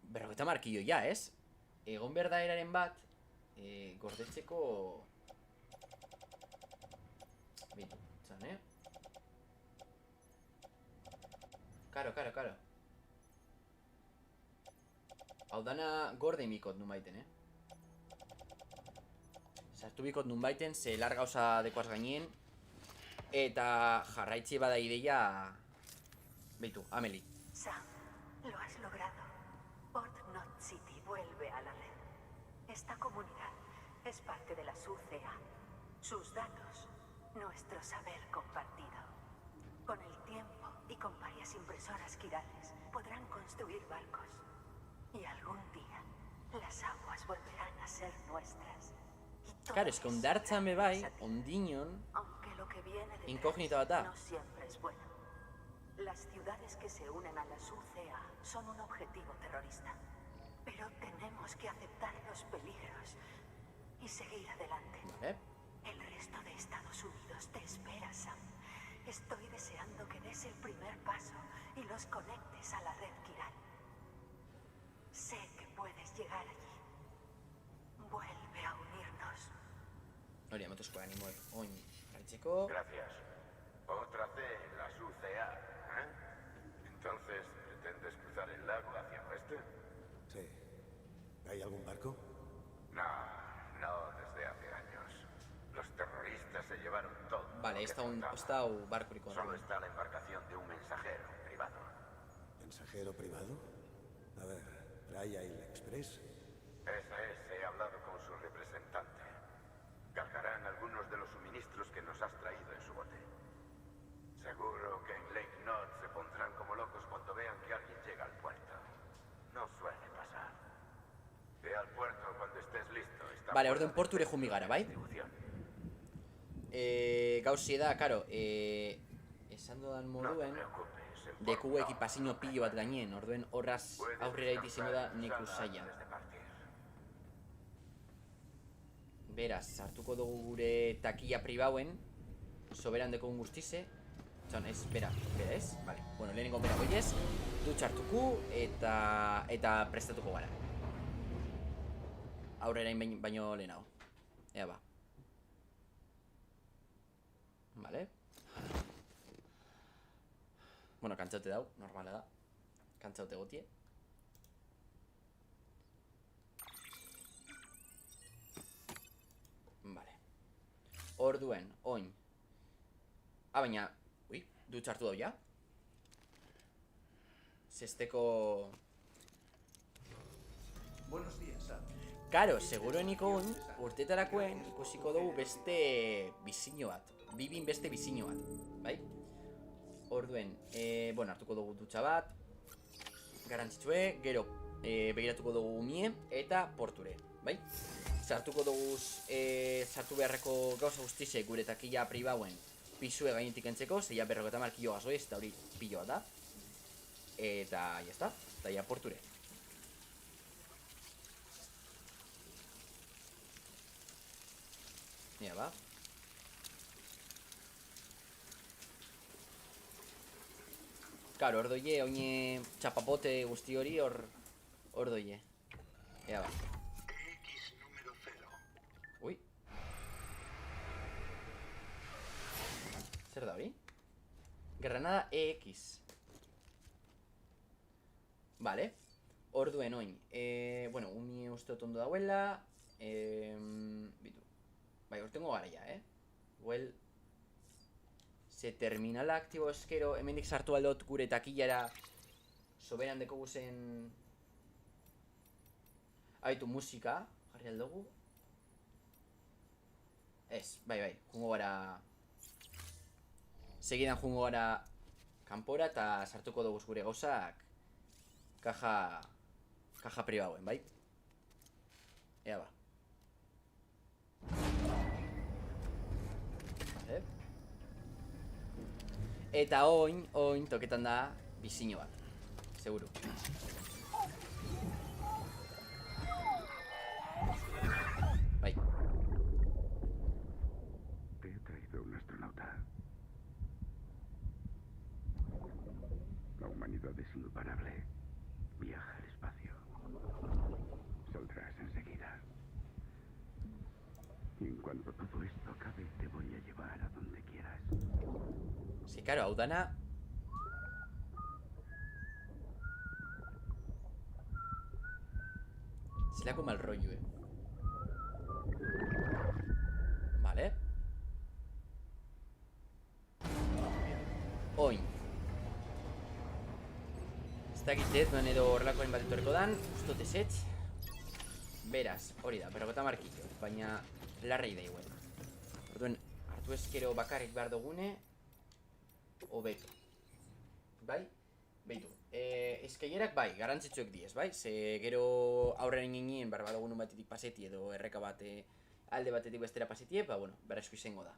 Berroketa markillo ja, ez? Egon behar da eraren bat... gordetzeko... Beitu, txan, Claro. Hau dana gorde mikot nun baiten, Sartu bikot nun baiten, ze lar gauza dekoaz gainien. Eta jarraitzi bada ideia... Beitu, Amelie. Sam, lo has logrado. Port Knot City vuelve a la red. Esta comunidad es parte de las UCA. Sus datos, nuestro saber compartido. Con el tiempo y con varias impresoras quirales podrán construir barcos. Y algún día las aguas volverán a ser nuestras. Claro, es que ondartzan be bai, ondinon, Aunque lo que viene detrás Incógnita bat da. no siempre es bueno. Las ciudades que se unen a las UCA son un objetivo terrorista. Pero tenemos que aceptar los peligros y seguir adelante. vale? El resto de Estados Unidos te espera, Sam. Estoy deseando que des el primer paso y los conectes a la red Kiral. Sé que puedes llegar allí. Vuelve a unirnos. Hori, amotuzko animo oin jarritzeko. Gracias. Otra C en las UCA, ¿eh? Entonces, ¿pretendes cruzar el lago hacia el oeste? Sí. ¿Hay algún barco? No, desde hace años. Los terroristas se llevaron todo. Vale, lo que ez portaban. da hau barkurik Solo ondoen. está la embarcación de un mensajero privado. ¿Mensajero privado? A ver, ¿trae ahí el Express? he hablado con su representante. Cargarán algunos de los suministros que nos has traído en su bote. Seguro que en Lake Knot se pondrán como locos cuando vean que alguien llega al puerto. No suele pasar. Ve al puerto cuando estés listo. Vale, orden porture jumi gara, bai? Gauzi da, karo, esan dudan moduen deku ekipazio pilo bat gainen, orduen horraz aurrera itizingo da neku zaila. Beraz, hartuko dugu gure takia pribauen, soberan dekogun guztize. Txon, ez, bera ez? Vale, bueno, lehenengo bera goiez, dutxartuku eta prestatuko gara. Aurrera baino lehenago. Ea ba. Vale. Bueno, kantzaute dau, normala da. Kantzaute gotie. Vale. Orduen, oin. Baina, ui, dutxartu dau ja. Zesteko... Buenos días, Sam. Karo, segurueniko oin, urtetarakoen ikusiko dugu beste bizino bat. Bibin beste bizino bat, bai? Orduen, bueno, hartuko dugu dutxa bat, garantzitsue, gero begiratuko dugu umie eta porture, bai? Sartuko dugu sartu beharreko gauza guztize gure takila pribauen pisue gainetik entzeko, zeia 50 kilo gasoez, eta hori pilo bat da. Eta, jazta, eta ja porture. Ea ba. Karo, hor doie, oine txapapote guzti hori hor doie. Ea ba. X número 0. Ui. Zer da hori? Granada EX. Vale. Orduen oin. Bueno, uni uste otondo dauela. Bitu. Bai, urtengo gara ya, Well, se terminala aktibo eskero, hemendik sartu aldot gure takillara soberan deko guzen abaitu musika, jarri aldogu. Ez, bai, jungo gara segidan jungo gara kanpora eta sartuko dugu gure gauzak kaja pribauen, bai? Ea ba. Eta oin toketan da bizino bat. Seguro. Bai. Te he traído un astronauta. La humanidad es imparable. Viaja al espacio. Saldrás enseguida. Y en cuanto todo esto acabe, te voy a llevar a donde quieras. Sí, claro, hau dana zelako mal rollo, Vale. Oin. Ez dakit duen edo horrelakoen bat etorreko dan. Ustote ezetz. Beraz, hori da, 50 markillo. Baina larrei da igual. Orduen, hartu eskero bakarrik behar dugune hobeto. Bai? Beitu. Eskailerak bai, garantzitzuek diez, bai? Ze gero aurren ginen behar badugun batetik paseti edo erreka bate alde batetik bestera pasetie, ba bueno, berazko izango da.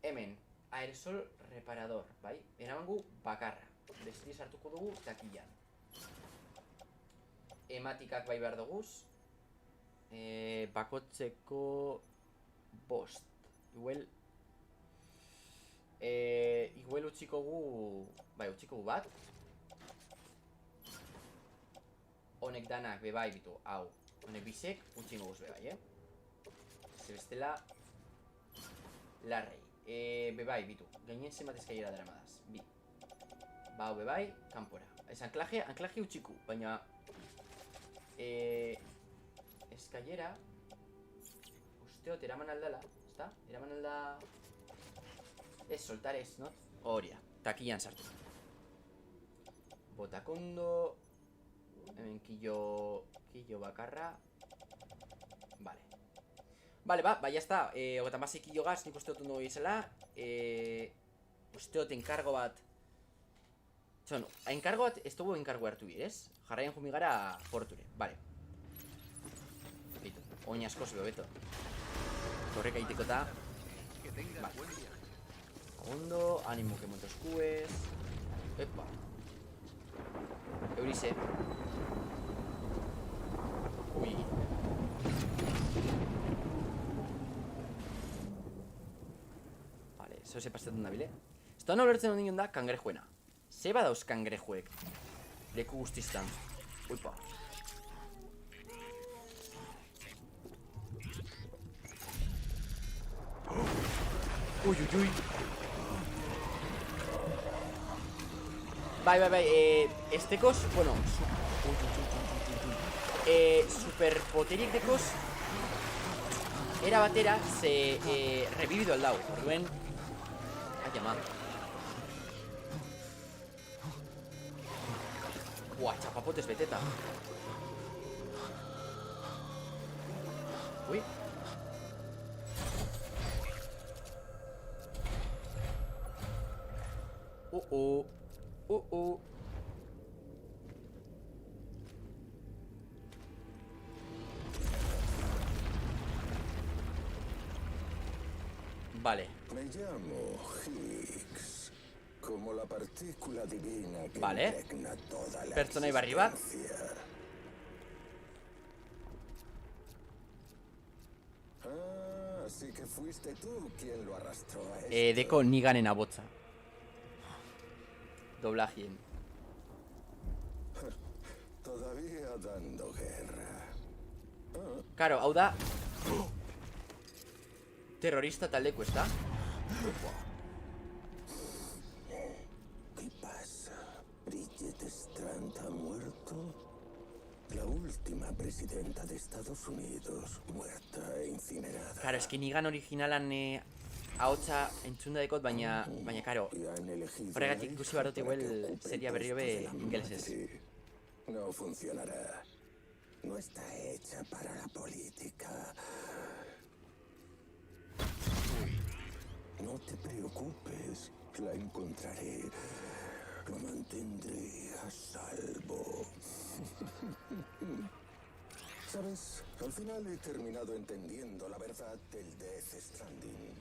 Hemen, aerosol reparador, bai? Eramangu bakarra. Bestiz hartuko dugu takilan. Ematikak bai behar duguz. Bakotzeko bost. Igual utziko gu... Bai, utziko gu bat. Honek danak bebai bitu, hau. Honek bizek, utzingo guz bebai, Zebestela... Larrei. Bebai bitu. Gainen zenbat eskailera dara madaz. Bi. Bau bebai, kanpora. Ez anklaje utziku, baina... Eskailera... Usteot, eraman aldala, ezta? Eraman alda... Ez, soltar ez, not? Horia, takilan sartu. Botakondo... Hemen killo bakarra... Vale, ba, jazta, hogeita masik kilogaz, nik uste dut ondo izela. Uste dut enkargo bat. Txon, enkargo bat, ez dugu enkargo hartu bidez. Jarraian jumi gara porture, vale. Listo, oin askoz bebeto. Horrek aiteko eta. Vale. Segundo, ánimo que montos cues. Epa. Eurize. Ui. Vale, eso se pasatzen nabile. Estan olertzen ondin da kangrejuena. Zeba dauz kangrejuek. Leku guztiztan. Uipa. Uy, uy, uy. Bai, estekos, bueno, superpoterik dekos era batera se revivido al dau. Orduen ay, ama. Buah, chapapotes beteta. Uy. Vale. Me llamo Higgs, como la partícula divina que vale. impregna toda la Persona iba arriba. Ah, así que fuiste tú quien lo arrastró a esto. Deko niganen abotza. Doblajien. Todavía dando guerra. Claro, hau da terrorista taldeko, ezta? ¿Qué pasa? ¿Bridget Strand ha muerto? La última presidenta de Estados Unidos, muerta e incinerada. Claro, es que nigan originalan ahotsa entzunda dekot, baina, karo, horregatik ikusi bardote igual seria berriro be ingelesez. No funcionará. No está hecha para la política. No te preocupes, la encontraré. Lo mantendré a salvo. ¿Sabes? Al final he terminado entendiendo la verdad del Death Stranding.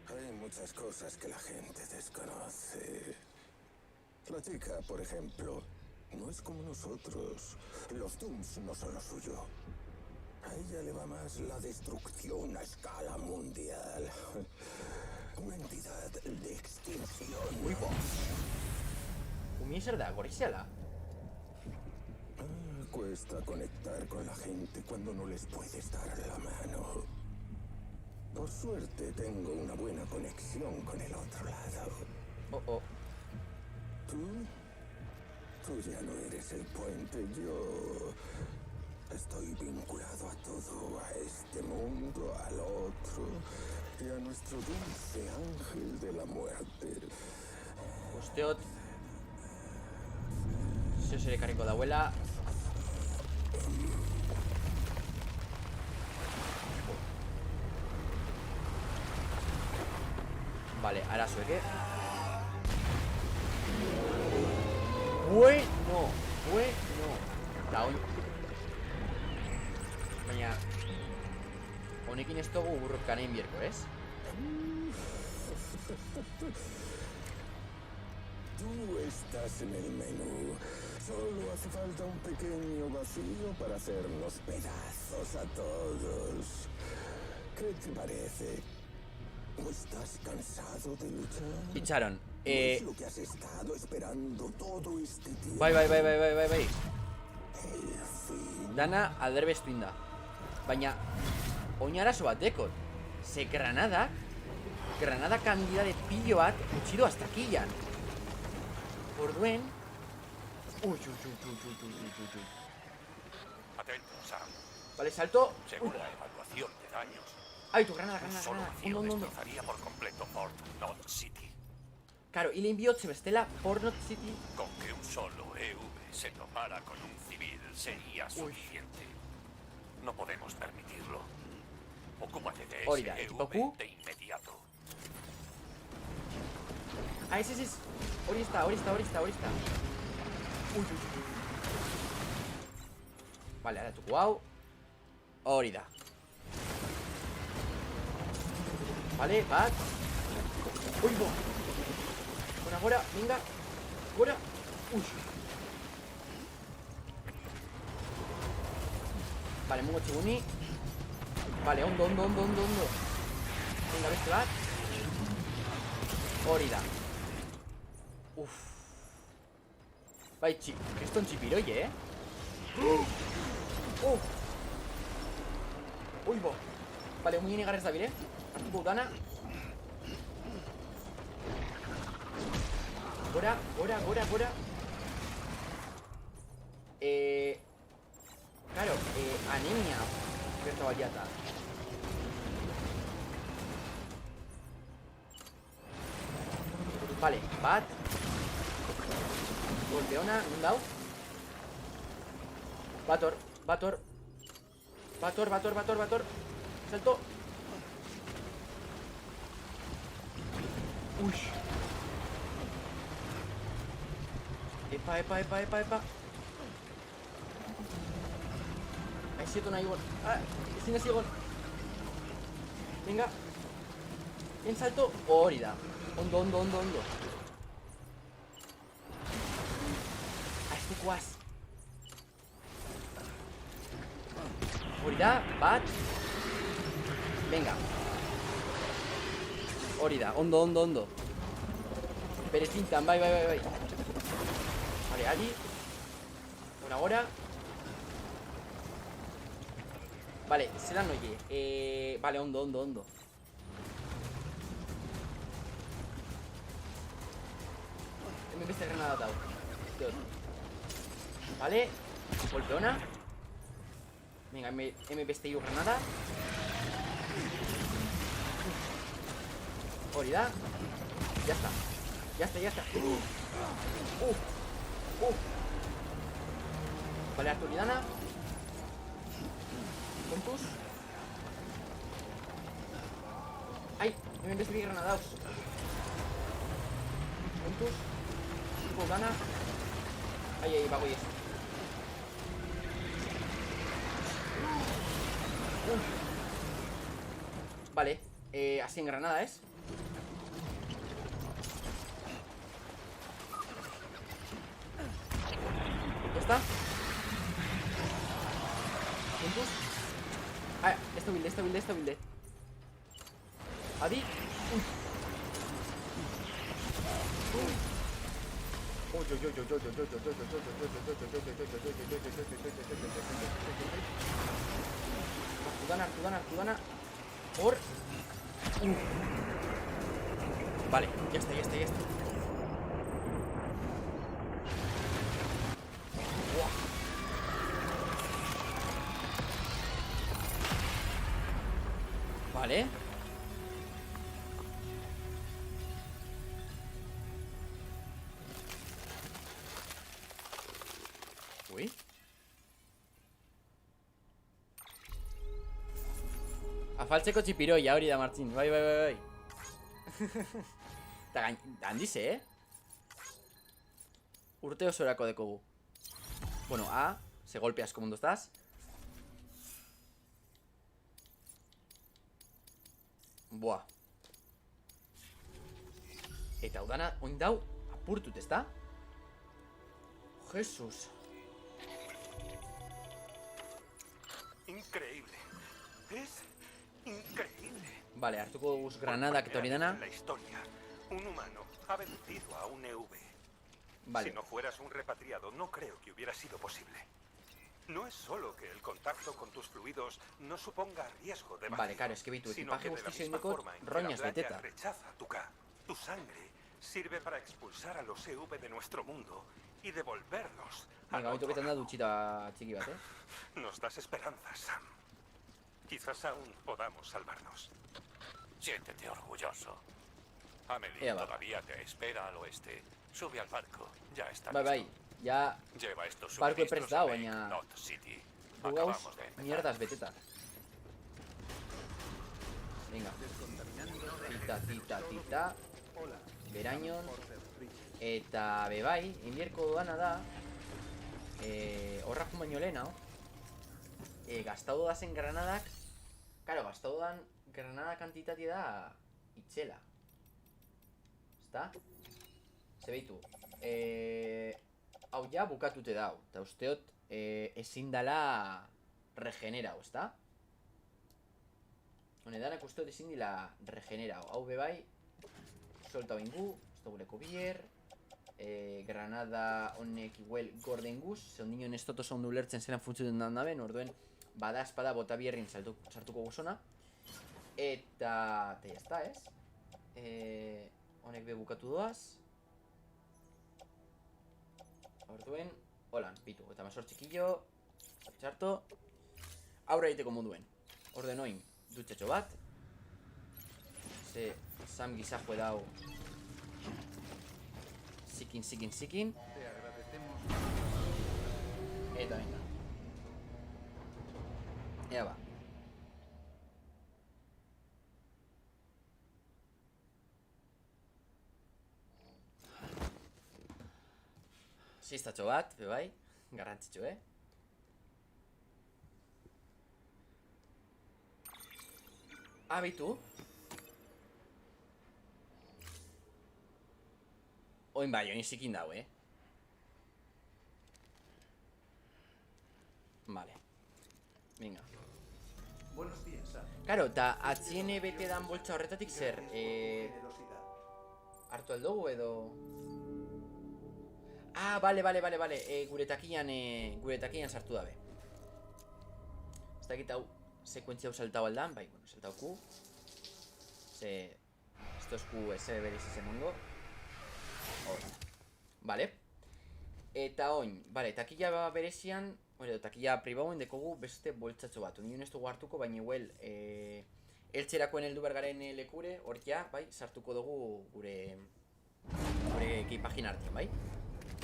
Hay muchas cosas que la gente desconoce. La chica, por ejemplo, no es como nosotros. Los Dooms no son lo suyo. A ella le va más la destrucción a escala mundial. Una entidad de extinción. Uy, bo. Umieser da goriziala. Cuesta conectar con la gente cuando no les puedes dar la mano. Por suerte tengo una buena conexión con el otro lado. Oh. Tú ya no eres el puente, yo estoy vinculado a todo, a este mundo, al otro, y a nuestro dulce ángel de la muerte. Usteot Zeo zer ekarriko da abuela. Vale, arazoek, Bueno. Da, baina honekin ez dugu burrotkanein bierko, ez? Tú estás en el menú. Solo hace falta un pequeño vacío para hacernos pedazos a todos. ¿Qué te parece? ¿No estás cansado de luchar? Pitzaron. ¿No es lo que has estado esperando todo este tiempo? Bai. El fin. Dana alderbestu inda. Baina oinarazo bat dekot. Ze Granada kandida pilo bat utxido hasta killan. Orduen. Uy. Atento, Sam. Vale, salto. Según la evaluación de daños, Ay, tu granada. solo vacío Ondo. destrozaría por completo Fort Knot City. Claro, y le envió bestela Pornot City. Con que un solo EV se topara con un civil sería suficiente. No podemos permitirlo. Ocúpate de Hori da, ese equipo EV Q. de inmediato. Ah, ese. Hori está. Uy. Vale, ahora tu guau. Hori da. Vale, bat. Uy, bo. Gora, venga. Gora. Uy. Vale, mungo txiguni. Vale, ondo. Venga, beste bat. Hori da. Uf. Bai, kriston txipiroi, Uy, bo. Vale, muy negarrez da bire. Hartuko udana. Gora. Claro, anemia. Gerta baliata. Vale, bat. Golpeona, nundau. Bator. Salto. Uy. Epa. Aizeto nahi gon. Ezin ez egon. Venga. En salto. Hori da. Ondo. Este kuaz. Hori da. Bat. Venga. Hori da. Ondo. Bere zintan. Bai. Vale, adi. Ahora. Vale, zelan oie. Vale, ondo. Hemen beste granada dau. Vale. Golpeona. Venga, hemen beste hiru granada. Hori da. Ya está. Vale, hartu nidana. Kontuz. Ai, hemen beste bi granadaus. Kontuz. Tipo gana. Ai, bagoiez. Vale, así en granada es. Ya está. Puntos. Ah, esta build. Adi. Artudana. Por. Vale, ya está. Vale. Uy. Afaltzeko txipiroia hori da, Martin. Bai. Eta handize, Urte osorako dekogu. Bueno, se golpeas como estás. Buah. Eta udana oindau apurtut, ezta? Jesus. Increíble. Es increíble. Vale, hartuko guz granadak eta hori dana. En la historia, un humano ha vencido a un EV. Vale. Si no fueras un repatriado, no creo que hubiera sido posible. No es solo que el contacto con tus fluidos no suponga riesgo de vacío, Vale, claro, es que bitu sino ekipaje que de la guzti misma zeindeko forma en que roñas la playa beteta. rechaza tu K, tu sangre sirve para expulsar a los EV de nuestro mundo y devolverlos al Venga, otro baitu da lado. dutxita txiki bat, Nos das esperanzas, Sam. Quizás aún podamos salvarnos. Siéntete orgulloso. Amelie Ea, va. todavía te espera al oeste. Sube al barco. Ya está Bai, listo. ja Lleva estos barco suministros prest dago, a baina- Knot City. Jugaos Acabamos de empezar. mierdas beteta. Venga. Tita. Berañon. Eta bebai, inbierko dudana da horra baino lehena gastau dodazen granadak. Karo, gastau dodan granada kantitatea da itxela. Ezta? Zebeitu hau ja bukatute dau. Eta usteot ezin dala regenerau, ezta? Honedanak usteot ezin dila regenerau. Hau bebai solta bingu, ez duguleko bier. Granada honek igual gorden guz. Zeundino nestoto zondu ulertzen zelan funtzioen dandaben. Orduen bada espada bota bierrin sartuko guzona. Eta jazta, ez? Honek be bukatu doaz. Orduen, holan, pitu. Eta masor txikillo. Txarto. Aurra egiteko moduen. Orden oin, dutxetxo bat. Ze Sam gizajue dau. Sikin. Eta venga. Ea ba. Sistatxo bat, bebai. Garrantzitxo, Abitu. Oin bai, oin zikin dau, Vale. Venga. Buenos días, Sam. Karo, eta atzien bete dan boltsa horretatik zer, hartu aldugu edo... Ah, vale. Gure takian sartu dabe. Ez dakit hau sekuentzia hau saltau aldan, bai, bueno, saltau ku. Ze... Estos ku ese beriz ese mongo. Vale. Eta oin, vale, takia berezian, takia pribauen dekogu beste boltsatxo bat. Union ez dugu hartuko, baina igual eltxerakoen heldu bergaren lekure, hor ja, bai, sartuko dugu gure ekipagin hartien, bai?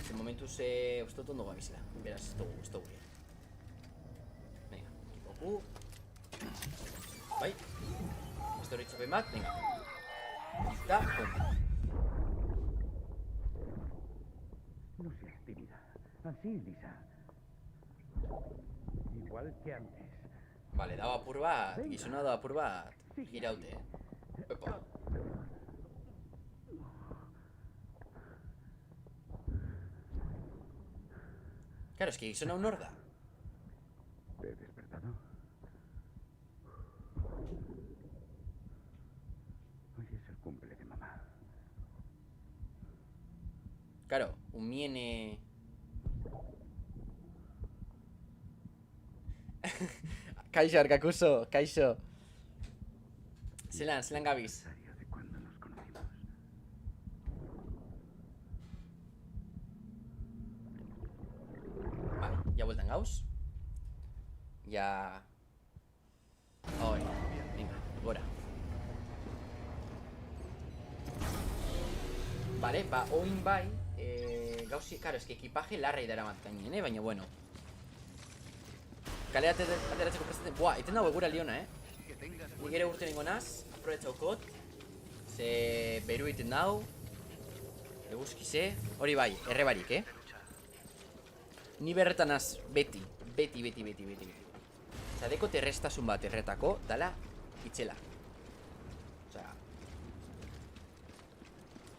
En momentuz uste dut ondo gabizela, beraz ez dugu gure. Venga, ekipoku. Bai, beste hori txapen bat, venga. Eta, pum. No seas tímida. Así, Lisa. Igual que antes. Vale, dau apur bat, gizona dau apur bat giraute, Epa. Claro, es que gizona un horda. ¿Te he despertado? Hoy es el cumple de mamá. Claro, un miene... Kaixo, Arkakuso, kaixo. Zelan gabiz. De cuando nos conocimos. Vale, ya vueltan gaus. Ya... Hoy, venga, gora. Vale, ba, oin bai gauzi, claro, es que ekipaje larrei dara matkainen, baina bueno. Kale ateratzeko prestatzen. Buah, eten dago egura liona, Nik ere urte nengo naz, aprobetxaukot. Ze beru iten dau. Eguzkize, hori bai, errebarik, Ni berretan az, beti. Osa, deko terrestasun bat erretako, dala, itxela. Osa,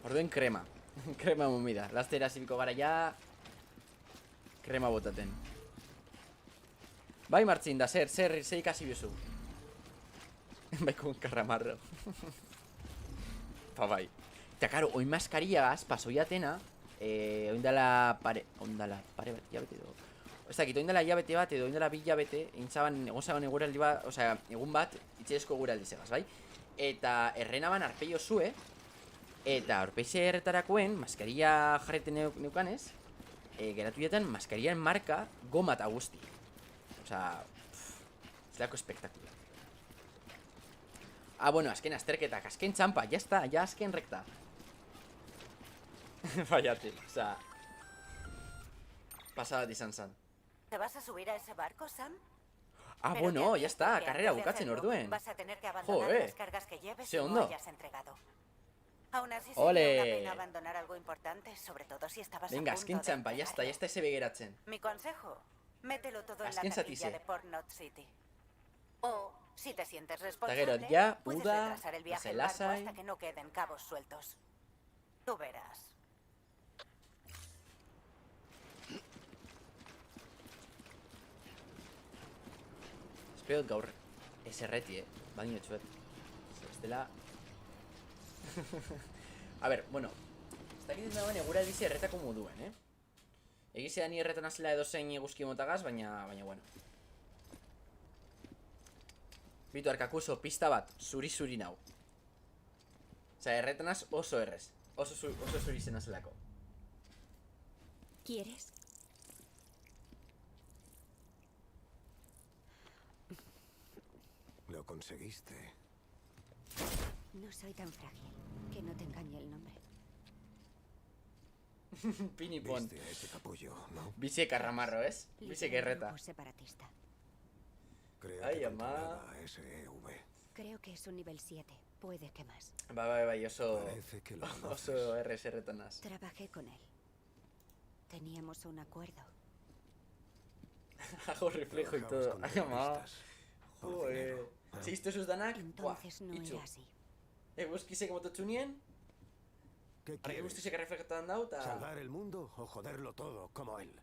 orduen krema. Krema mumida. Lastera zibiko gara ja. Krema botaten. Bai, Martzin, da, zer ikasi biozu. Bai, con carramarro. Pa bai. Eta, karo, oin maskariagaz, pasoiatena, oindala pare bat, jabete edo. Ez dakit, oindala jabete bat edo oindala bi jabete, egon zagon eguraldi bat, osea, egun bat, itxesko eguraldi zegaz, bai? Eta errenaban arpeio zue, eta orpeize erretarakoen, maskaria jarreten neukanez, geratu jaten maskariaren marka goma eta guzti. Osea, zelako espektakula. Ah, bueno, azken azterketak, azken txampa, ya está, ya azken rekta. Fallate, osea, pasadat izan zan. ¿Te vas a subir a ese barco, Sam? Ah, Pero bueno, te ya está, advierto que karrera antes de bukatzen hacerlo, orduen. Vas a tener que abandonar Joder. las cargas que lleves Ze y no ondo. hayas entregado. Aún así Ole. sería una pena abandonar algo importante, sobre todo si estabas Venga, a punto azken de txampa, ya está entregarlo. ese begeratzen. Mi consejo, mételo todo en la Azken taquilla zatize. de Port Knot City. O, si te sientes Eta responsable, gero, ja, puedes uda, retrasar el viaje lasai, en barco lasai. hasta que no queden cabos sueltos. Tú verás. Espero dut gaur ez erreti, baino etxuet. Ez dela... A ber, bueno, ez dakit dagoen egura bizi erretako moduen, Egizea ni erretan azela edo zein eguzki motagaz, baina bueno. Bitu arkakuso pista bat, zuri nau. Osea, erretanaz oso errez. Oso zuri zen azelako. ¿Quieres? Lo conseguiste. No soy tan frágil. Que no te engañe el nombre. Pinipon. Viste a ese capullo, ¿no? Bizi karramarro, ez? Bizi Lidera un gerreta. grupo separatista. Creo Ai, que ama. controlaba a SEV. Creo que es un nivel 7. Puede que más. Bai, oso... Parece que lo conoces. Oso errez erretanaz. Trabajé con él. Teníamos un acuerdo. Hago reflejo y Trabajabas todo. con Ai, ama. terroristas. Por Joder. dinero, ¿no? Si esto sus danak, Entonces no itxu. era así. Eguzkizek mototxunien, ¿Qué argi quieres? guztizek erreflektatan dau, eta... ¿Salvar el mundo o joderlo todo como él?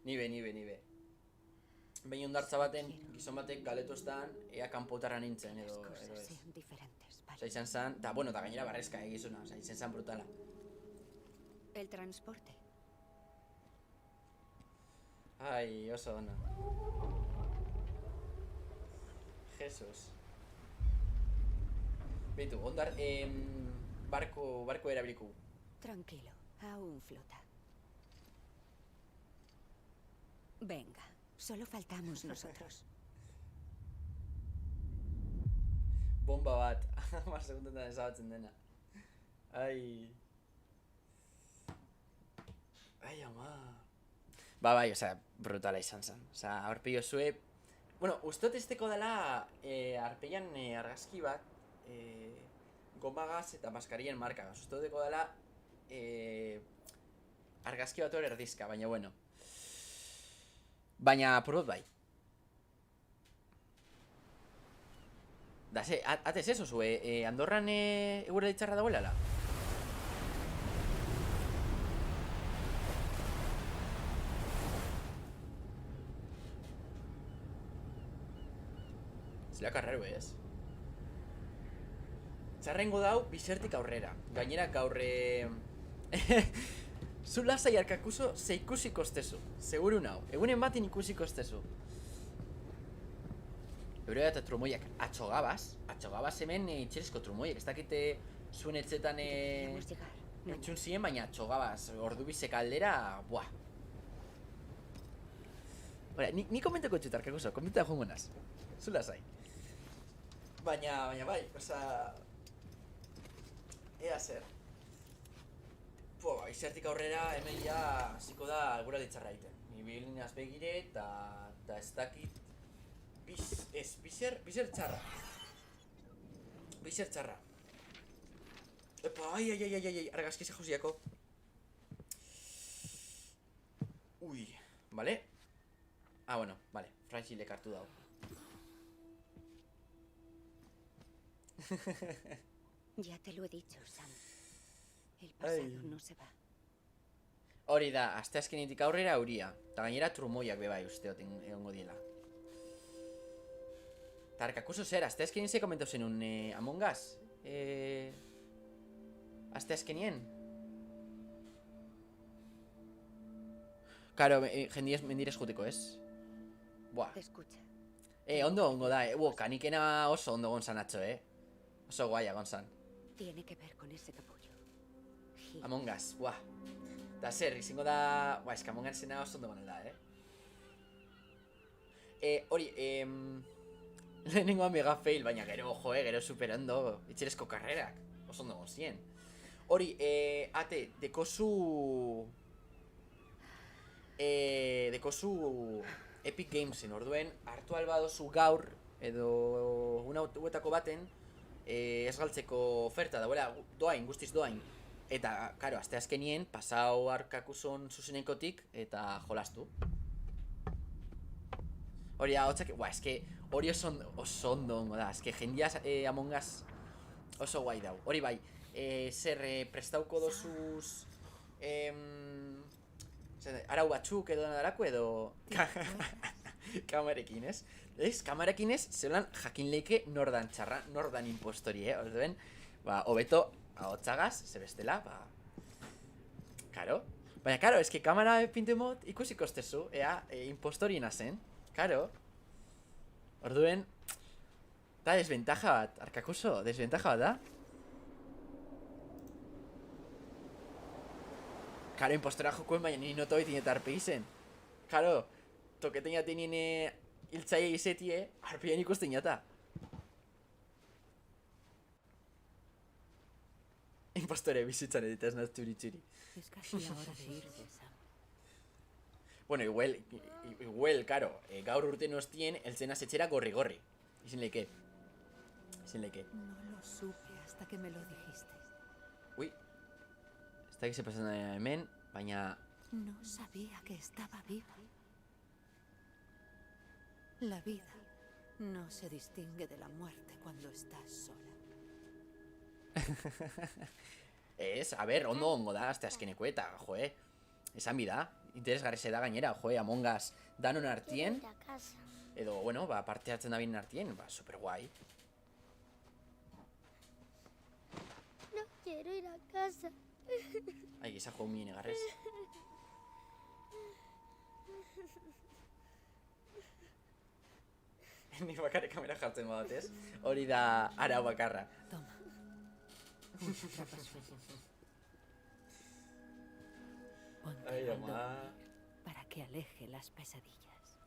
Nibe. Behin ondartza baten, gizon batek galetu estan, ea kanpotarra nintzen, Las edo cosas ez. sean diferentes, Osa, ¿vale? izan zan, eta, bueno, eta gainera barrezka, gizona, osa, izan zan brutala. El transporte. Ai, oso ona. Jesus. Beitu, ondar, barko erabiliko. Tranquilo. Aún flota. Venga. Solo faltamos nosotros. Bomba bat, 10 segundetan ezabatzen dena. Ai... Ai, ama... Bai, osea, brutala izan zen. Osea, aurpillo zue... Bueno, ustot esteko dela arpeian argazki bat gomagaz eta maskarien markagaz. Ustoteko dela argazki bat hori erdizka, baina bueno. Baina apurot bai. Da, ze, atez eso zue, Andorran egura ditzarra dagoelala? Zela karreru ez? Txarrengo dau, bizertik aurrera. Gainera gaur zu lasai arkakuso ze ikusiko estezu. Seguru nau, egunen batin ikusiko estezu. Eurea eta trumoiak atxogabaz hemen itxerizko trumoiak. Ez dakite zuen etxetan Deberíamos llegar. entzun ziren, baina atxogabaz ordu bizek aldera, buah. Hora, ni komentako etxut arkakuso, komenta joango naz. Zu lasai. Baina bai, oza... Ea zer. Izertik aurrera hemen ja hasiko da egura ditzarra egiten. Ni bilinaz begire eta ez dakit... Bizer txarra. Bizer txarra. Epa, ai, argazki ze jauziako. Ui, vale? Ah, bueno, vale, fragilek hartu dau. Ya te lo he dicho, Sam. El pasado no se va. Hori da, asteazkenetik aurrera euria. Eta gainera trumoiak bebai usteot egongo diela. Eta arkakuso zer, asteazkenien ze komentau zenun Among Us? Asteazkenien? Karo, jendiez mendirez juteko, ez? Buah. Escucha. Ondo ongo da, kanikena oso ondo gonzan atxo, Oso guaia gonzan. Tiene que ver con ese capullo. Gil. Among Us, buah. Da zer, izango da... Buah, eska Among Usena oso ondo gonel da, Hori, lehenengoa mega fail, baina gero, gero superando itxerezko karrerak. Oso ondo gonzien. Hori, ate, dekozu... dekozu Epic Gamesen, orduen hartu albadozu gaur edo una hauetako baten ez galtzeko oferta dauela doain, guztiz doain. Eta, karo, aste azkenien pasau Arkakuson zuzenekotik eta jolastu. Hori da, hotzak, eske hori oso ondo ongo da, eske jendia Among Us oso guai dau. Hori bai, prestauko dozuz arau batzuk edo nadarako edo kamarekin, ez? Kamarekin ez, zelan jakin leike nordan txarra, nordan impostori, orduen, hobeto ahotzagaz, zebestela, karo. Baina, karo, eske kamera pintemot ikusiko estezu, impostori nazen, karo. Orduen, da desventaja bat, Arkakuso, desventaja bat da. Karo, impostora jokuen baina nini noto bitin eta arpe izen. Karo, toketen jaten nine hiltzaile izetie, arpean ikusten jata. Impostore bizitzan editaz naz txuri-txuri. Es casi la hora de irse, Sam. Bueno, igual, karo, gaur urte nostien eltzen azetxera gorri-gorri. Izen leke. No lo supe hasta que me lo dijiste. Ui. Ez da se pasan hemen, baina... No sabía que estaba viva. La vida no se distingue de la muerte cuando estás sola. Ez, a ber, ondo da, azte azkeneko eta, joe. Esan bida, interesgarri da gainera, joe, Among Us danon artien. Edo, bueno, parte hartzen da binen artien, super guai. No quiero ir a casa. Ai, gisa jo mien egarrez. Nik bakarrik kamera jartzen badatez, hori da arau bakarra. Toma. Ponte Ay, al mamá. dormir para que aleje las pesadillas.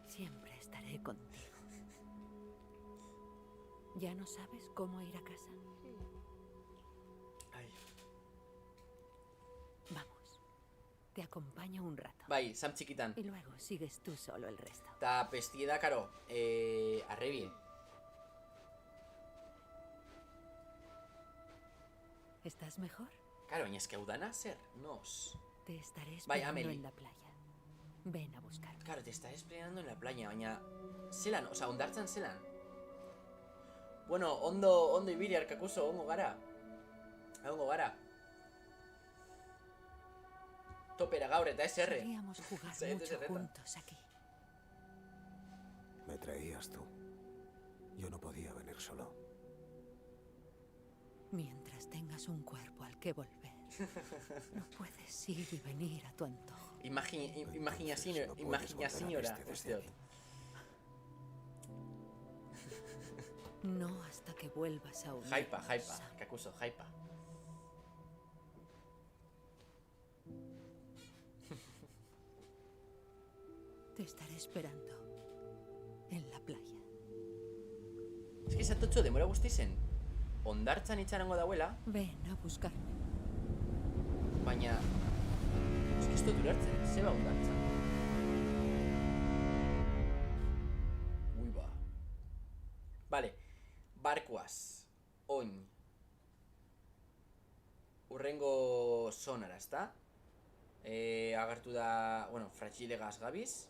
Siempre estaré contigo. ¿Ya no sabes cómo ir a casa? Ai. Vamos. Te acompaño un rato. Bai, Sam txikitan. Y luego sigues tú solo el resto. Ta pesti da, karo, arrebie. ¿Estás mejor? Karo, baina eske hau dana zer, nos. Te estaré Bai, esperando Amelie. en la playa. Ven a buscarme. Karo, te estaré esperando en la playa, baina... Zelan, ondartzan zelan. Bueno, ondo ibili Arkakuso, ongo gara. Topera gaur eta SR. Solíamos jugar Sí, mucho SR. juntos aquí. Me traías tú. Yo no podía venir solo. Mientras tengas un cuerpo al que volver, no puedes ir y venir a tu antojo. Imagina señora. Usteot. No hasta que vuelvas a unirnos. Hypa, Arkakuso, hypa. Te estaré esperando en la playa. Es que zatotxo demora guztizen ondartzan itxarango dauela, Ven a buscarme. baina... Es que ez dut ulertzen, zeba ondartzan. Ui ba. Vale, barkuaz, oin. Urrengo sonara, ezta? Agertu da, bueno, Fragilegaz gabiz.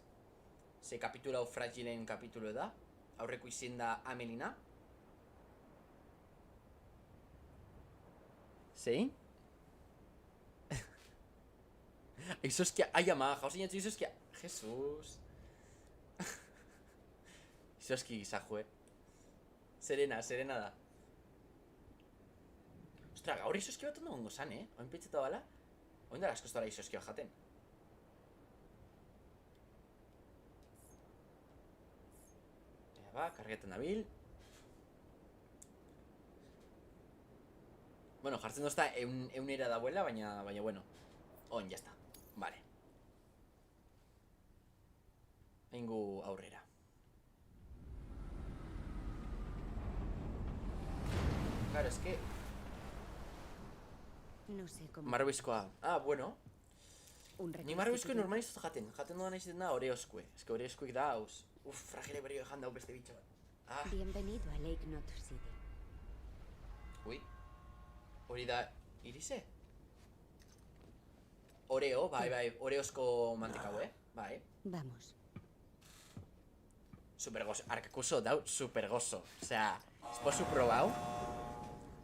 Ze kapitulo hau Fragilen kapitulo da. Aurreko izen da Amelina. Zein? Izoskia, ai ama, jauzen jatzu izoskia. Jesus. Izoski gizajue. Serena da. Ostra, gaur izoski bat ondo gongo zan, Oin pentsatu bala? Oin dara asko izoskia jaten. Kargetan dabil. Bueno, jartzen dozta eunera dabuela, baina bueno. On, ya está. Vale. Vengu aurrera. Claro, es que... No sé cómo... Marruizkoa. Ah, bueno. Nik marruizkoe normal izut jaten dudan aizitzen da oreoskue. Ez que oreoskuek da, fragile berio ejan dau beste bitxo bat. Bienvenido a Lake Knot City. Ui, hori da Irise? Oreo, bai, oreosko mantekau, bai. Vamos. Supergoso, arkakuso dau, supergoso. Osea, esposu probau.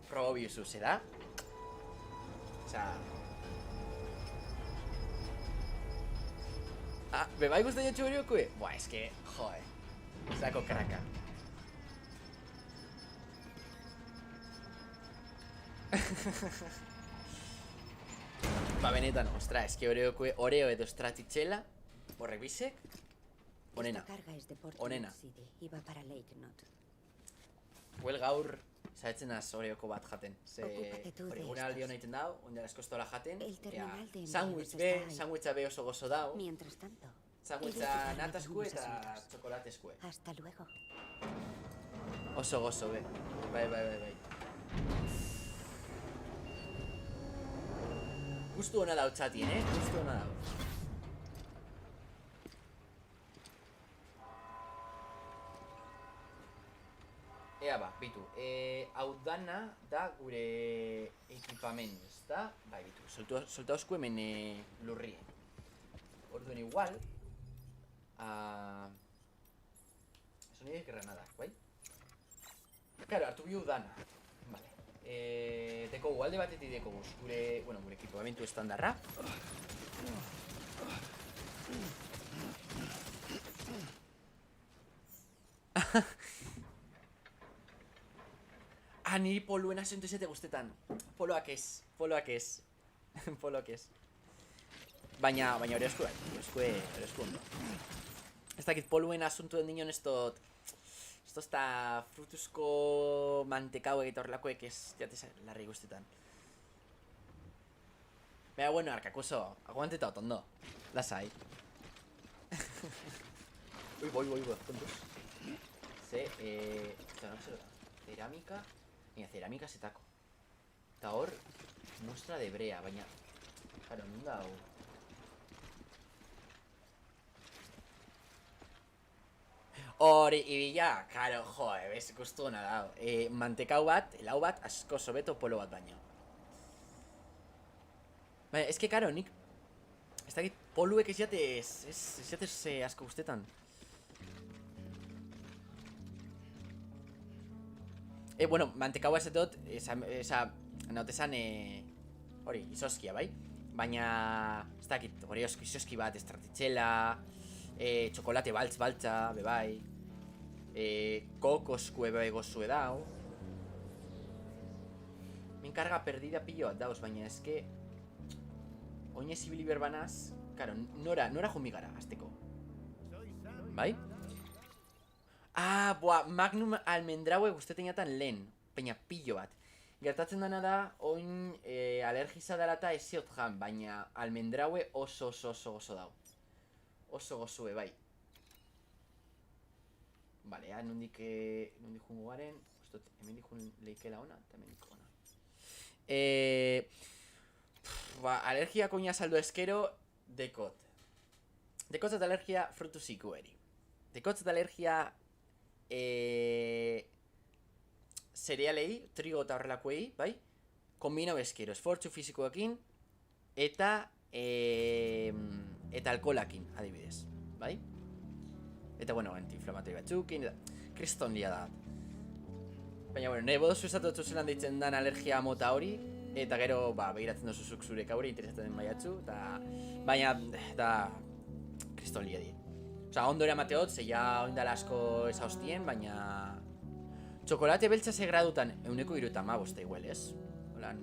Probau biuzu, zera? Osea... bebai guzti jotxu horiokue? Buah, eske, joe. Zako kraka. Ba, benetan, ostra, eske Oreo edo Stracciatella, horrek bizek, onena. Onena. Huel gaur, zaetzen az Oreoko bat jaten. Ze, hori gure aldi hona iten dau, ondera eskostola jaten. Sandwicha be oso gozo dau. Sandwicha nataskue eta txokolateskue. Hasta luego. Oso gozo be. Bai. Gustu hona dau txatien, gustu hona dau. Ea ba, bitu, hau dana da gure ekipamendu, ezta? Bai, bitu, solta osku hemen lurrie. Orduen igual, eso nire granadak, bai? Claro, hartu bihu dana. Vale. Dekogu, alde batetik dekogu, gure ekipamendu estandarra. Niri poluen asunto izate guztetan. Poloak ez. Baina hori esku ondo. Ez dakit poluen asunto den dinon estot esta frutuzko mantekau egita horrelakoek ez jatez larri guztetan. Baina, bueno, arkakuso, aguanteta otondo. Lasai. Boi, kontuz. Ze, cerámica. Mira, cerámica setako. Eta hor, muestra de brea, baina... Claro, non da hau... Hori, ibila, claro, joe, bez, gustu hona da. Mantekau bat, helau bat, asko sobeto polo bat baino. Baina, eske, claro, nik... Ez dakit, poluek ez jatez asko guztetan. Bueno, mantekaua ez dut, nautezan, hori, izoskia, bai? Baina, ez dakit, hori izoski bat, Stracciatella, txokolate baltza, bebai, kokoskue bebai gozue dau. Min karga perdida pillo bat dauz, baina eske, oinez ibili berbanaz, karo, nora jumigara, azteko. Bai? Magnum almendraue guztetan jatan lehen, peina pillo bat. Gertatzen dana da, oin alergiza darata eziot jan, baina almendraue oso gozo dau. Oso gozue, bai. Bale, nondik jungo garen, hemen dikun leikela ona, eta hemen dikun ona. Alergia koina saldo eskero, dekot. Dekot eta alergia frutu zikueri. Dekot eta alergia... Cerealei, trigo eta horrelakoei, bai? Kombinau eskero, esfortzu fizikoekin eta alkoholakin, adibidez, bai? Eta, bueno, antiinflamatori batzukin, kriston lia da. Baina, bueno, nire bodozu esatu zelan deitzen dan alergia mota hori, eta gero, behiratzen dozuzuk zure kaure, interesatzen den baiatzu, baina, da, kriston lia di. Osa, ondo eramateot, zeia oindala asko ez haustien, baina... Txokolate beltza ze gradutan, 150 igual, ez? Holan...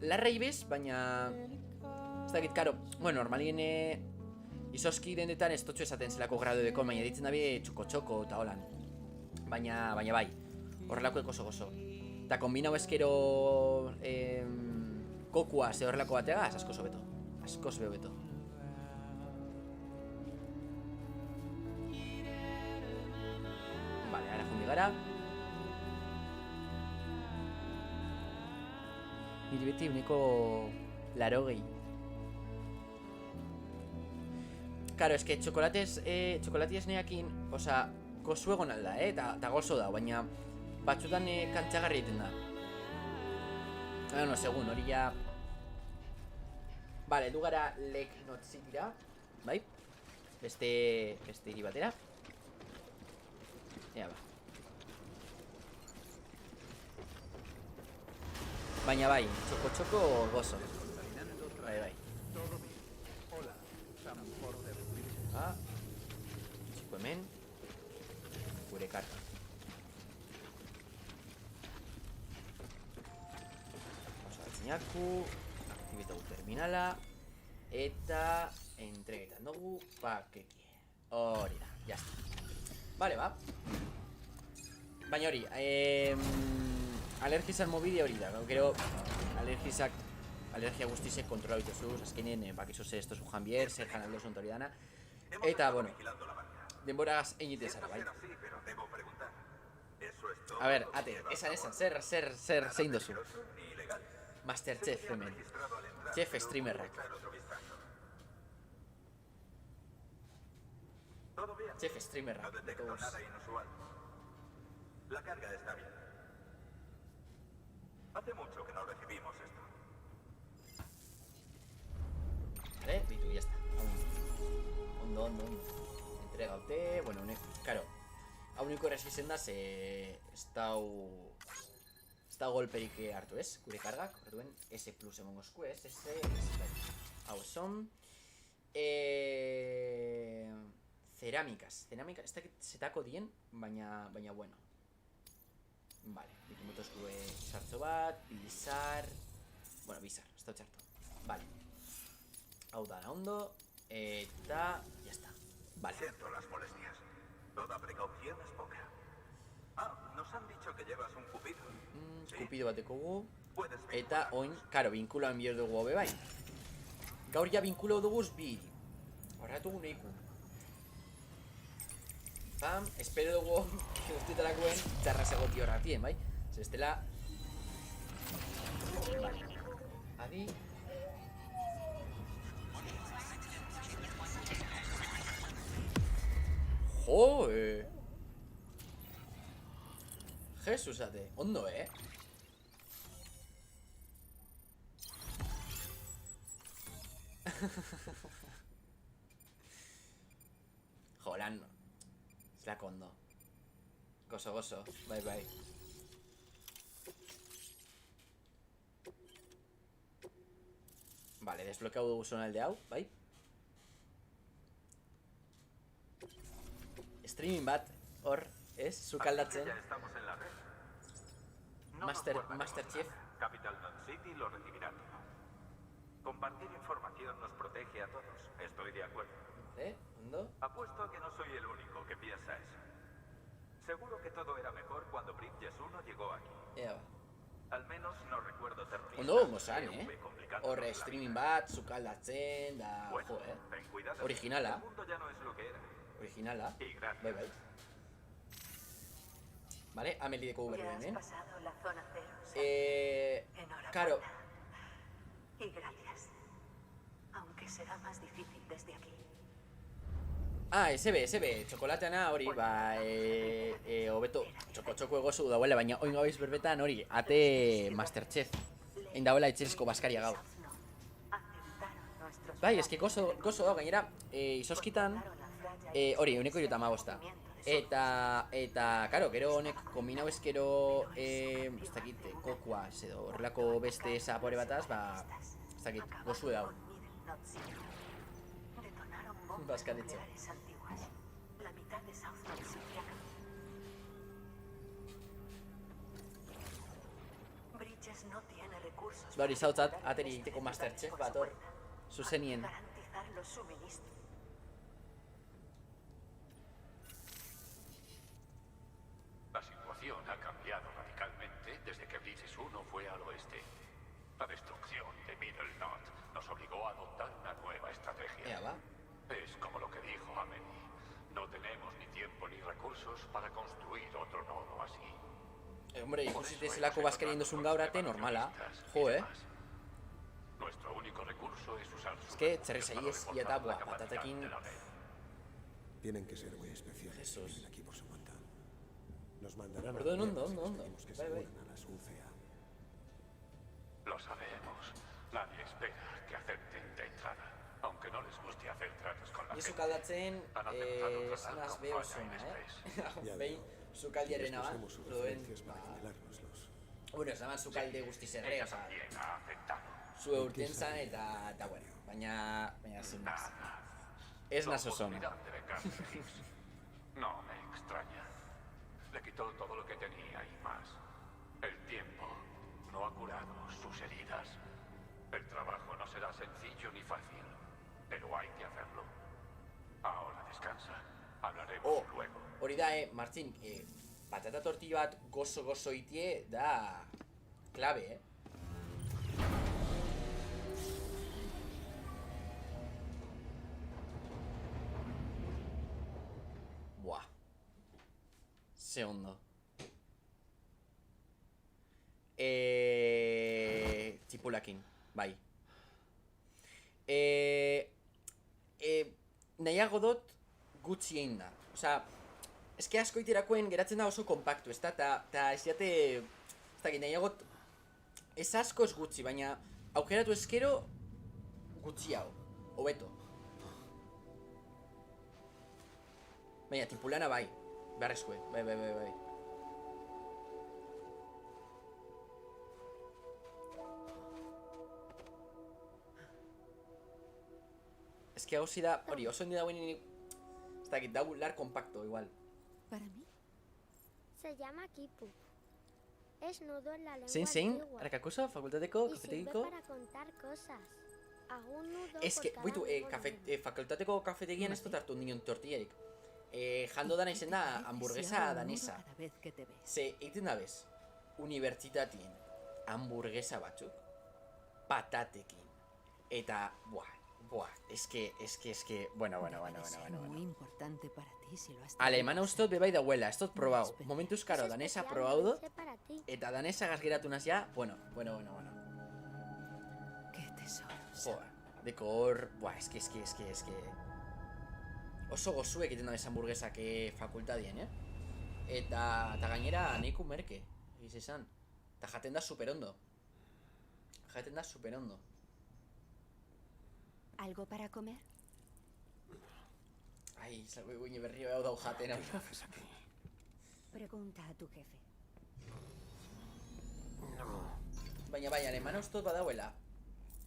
Larrei bez, baina... Ez dakit, karo, bueno, normalien... Izoski dendetan ez totxo esaten zelako gradu deko, baina ditzen dabe txoko eta holan. Baina bai, horrelako oso gozo. Eta kombinau eskero... Kokua ze horrelako batega, asko zobeto. Asko zobeto. Vale, ara jundi gara. Niri beti uneko 80. Karo, eske txokolati esneakin, oza, gozu egon alda, eta gozo da, baina batzutan kantxagarri egiten da. No, segun, hori ja... Vale, du gara Lake Knot Cityra, bai? Beste hiri batera. Ea, ba. Baina bai, txoko gozo. Bai. Txiko hemen. Gure karta. Oso altzinaku. Aktibetatu terminala. Eta entregetan dugu pakeki. Hori da, jazta. Vale, ba. Baina hori, alergizan mobide hori da. Gero, alergia guztizek kontrola bituzuz. Azkenean, bakizuz esto zu Janbier, zer janaldo son hori dana. Eta, bueno, denboraz egite zara, bai? A ver, ate, esan, zer zein dozu? Masterchef, hemen. Chef streamerrak. Chef streamerrak, de todos. La carga está bien. Hace mucho que no recibimos esto. Bitu, ya está. Ondo. Entregaute, bueno, claro. Hau niko erresizen da, ze... Ez da golperik hartu, ez? Gure kargak, orduen S plus emongozku, ez? Hau eson. Cerámicas, ez dakit zetako dien, baina bueno. Vale, ditu motozku sartzo bat, bizar... Bueno, bizar, ez da txarto. Vale. Hau da, ondo. Eta... Ya está. Vale. Siento las molestias. Toda precaución es poca. Nos han dicho que llevas un cupido. Kupido bateko gu. Eta oin, karo, binkuloan bier dugu hobe bai. Gaur ja binkulo duguz bi. Horratu gu neiku. Pam, espero dugu guztietarakoen txarra segoti horratien, bai? Zestela... Vale. Adi... Joe. Jesusate, ondo, Jolan. Zelako ondo. Gozo, bai. Vale, desblokeau dugu zonalde hau, bai? Streaming bat, hor, ez? Zuk aldatzen. Masterchef. Capital Knot City lo recibirá todo. Compartir información nos protege a todos. Estoy de acuerdo. ¿Ondo? Apuesto a que no soy el único que piensa eso. Seguro que todo era mejor cuando Bridges 1 llegó aquí. Al menos no recuerdo terroristas. Ondo gozan, Hor, streaming bat, zuk aldatzen, da... Bueno, ten cuidado. Originala. El mundo ya no es lo que era. Originala. Y gracias. Bai. Vale, Amelie de Cover hemen. Ya has pasado la zona cero, Enhorabuena. Claro. Y gracias. Aunque será más difícil desde aquí. SB, txokolateana hori, ba, hobeto, txoko egozu dauela, baina oin gabeiz berbetan hori, ate Masterchef. Egin dauela etxezko baskaria gau. Bai, eski gozo da, gainera, izoskitan, hori, euneko 75. Eta, karo, gero honek kombinau ezkero, ez dakit, kokua, edo horrelako beste zapore bataz, ba, ez dakit, gozu edau. Baskaritxo. Bridges no tiene recursos. Hori zautzat, ateri egiteko Masterchef bat hor, zuzenien. Garantizar los suministros. La situación ha cambiado radicalmente desde que Bridges 1 fue al oeste. La destrucción de Middle Knot nos obligó a adoptar una nueva estrategia. Es como lo que dijo Amelie. No tenemos ni tiempo ni recursos para construir otro nodo así. Hombre, ikusite zelako bazkarien duzun gaur arte, normala. Jo, Nuestro único recurso es usar... Es que txerrizai ez, eta, batatekin Tienen que ser muy especiales. Jesús. Vienen aquí por su cuenta. Nos mandarán Perdón, a hondo. que se unan a las UCA. Lo sabemos. Nadie espera que acepten de entrada, aunque no les guste hacer tratos con la Y gente. sukaldatzen, Han aceptado esan tratar az con beho Falla zona, Express. Behin sukaldiaren aban, Hemos duen, sugerencias para nivelárnoslos. bueno, ez daban sukalde guztizerre, Ella oza, también ha aceptado. zue urten zan eta bueno, baina sin más. Ez La naso zona. oportunidad de vengarse de Higgs. No me extraña. Le quitó todo lo que tenía y más. El tiempo no ha curado sus heridas. El trabajo no será sencillo ni fácil, pero hay que hacerlo. Ahora descansa. Hablaremos luego. Hori da, Martin, patata tortilla bat gozo itie da klabe, Buah. Ze ondo. Tipulakin, bai. Nahiago dut gutxi egin da. Osea, eske asko iterakoen geratzen da oso kompaktu, ez da? Ta ez jate, ez dakit, nahiagot, ez asko ez gutxi, baina aukeratu eskero gutxi hau, hobeto. Baina, tipulana bai, beharrezkoe, bai. Ez que hau da, hori, oso hendi dagoen ez dakit, dau lar kompakto, igual. ¿Para mí? Se llama Kipu. Es nudo en la lengua Zein, antigua. arakakosa, fakultateko, Y sirve kafetegiko. para contar cosas. Hago un nudo Ez que, por buitu, cada número. fakultateko kafetegian ez dut hartu nion tortillarik. Jando dana izen da, hamburguesa danesa. Cada vez que te ves. Ze, egiten da bez, unibertsitatien hamburguesa batzuk, patatekin. Eta, es que, bueno. Debe ser muy importante para ti si lo has Alemana ustot bebai dauela, ez dut probau. Es Momentuz karo, danesa especial, probau lo dut, hice para ti. eta danesa gazgeratu naz ja, bueno. Qué tesoro. Joder, dekor, es que. Oso gozuek egiten da bez hamburguesak fakultadien, Eta gainera neiku merke, egiz esan. Eta jaten da superondo. ¿Algo para comer? Ai, zalgo eguine berri hau dau jaten hau. Pregunta a tu jefe. Baina bai, alemana ustot badauela.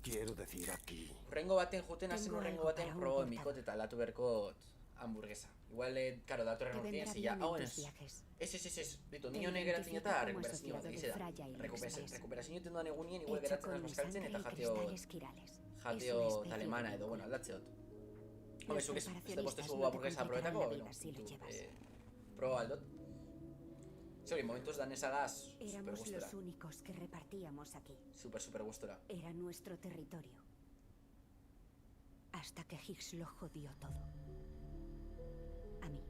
Quiero decir aquí. Urrengo baten juten hazen Tengo urrengo algo baten para un probo cortado. mikot eta latu berkot hamburguesa. Igual, karo, datorren Te urtien vendrá zila, bien hau en ez. tus viajes. Ez, ditu, Te nion geratzen identifico eta como rekuperazio, asociado egize de da. Fraya y Express. Rekuperazio iten duan egunien, igual Hecho geratzen con az mi bazkaltzen sangre eta y jateo cristales quirales. Es una jateo especie de alemana edo, vínculo. bueno, aldatze dut. Los Hombre, zuk ez preparacionistas bostezu no te hamburguesa complicarán aprobetako, la bueno, vida si lo llevas. proba aldot. Zori, momentuz danesa da super Éramos gustora. los únicos que repartíamos aquí. Super gustora. Era nuestro territorio. Hasta que Higgs lo jodió todo. A mí.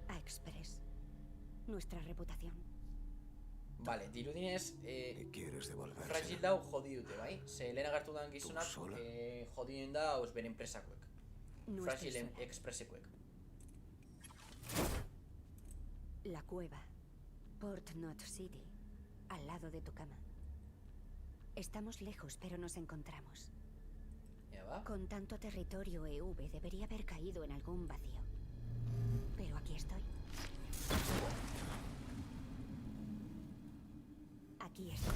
A Express. Nuestra reputación. Vale, dirudinez, ¿Quieres devolver? fragil dau jodi dute, bai? Ze lehen agertu dan gizonak, sola? jodien da os bere enpresakoek. No Fragil estoy sola. expressekoek. La cueva. Port Knot City. Al lado de tu cama. Estamos lejos, pero nos encontramos. Ya va. Con tanto territorio EV debería haber caído en algún vacío. Pero aquí estoy. Aquí estoy.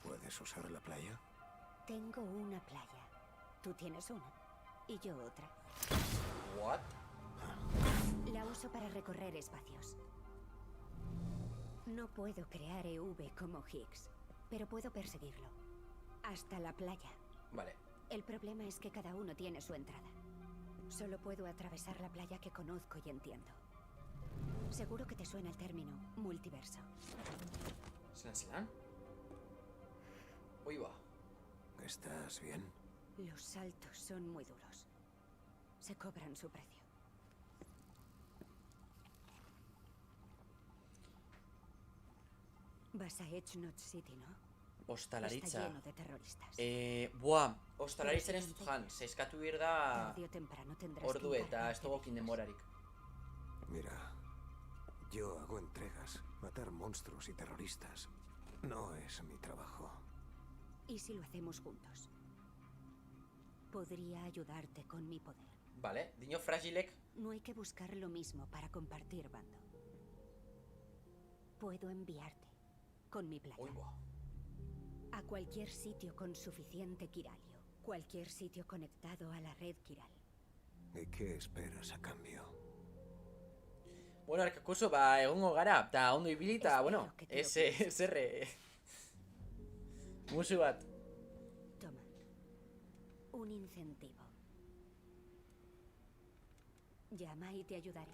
¿Puedes usar la playa? Tengo una playa. Tú tienes una. Y yo otra. What? La uso para recorrer espacios. No puedo crear EV como Higgs, pero puedo perseguirlo. Hasta la playa. Vale. El problema es que cada uno tiene su entrada. Solo puedo atravesar la playa que conozco y entiendo. Seguro que te suena el término multiverso. ¿Zelan? Uy, va. ¿Estás bien? Los saltos son muy duros. Se cobran su precio. Vas a Edge Knot City, ¿no? Ostalaritza. Está lleno de terroristas. Buah, ostalaritzaren dut jan, ze eskatu bir da Tarde o temprano tendrás que ordu eta ez encargarte dugu de kin denborarik. Mira, yo hago entregas. Matar monstruos y terroristas no es mi trabajo. ¿Y si lo hacemos juntos? Podría ayudarte con mi poder. Vale, diño fragilek. No hay que buscar lo mismo para compartir bando. Puedo enviarte con mi plata. Uy, buah. A cualquier sitio con suficiente quiralio. Cualquier sitio conectado a la red quiral. ¿Y qué esperas a cambio? Bueno, arkakuso, ba, egongo gara, eta ondo ibili, eta, bueno, zerre. Musu bat. Toma. Un incentivo. Llama y te ayudaré.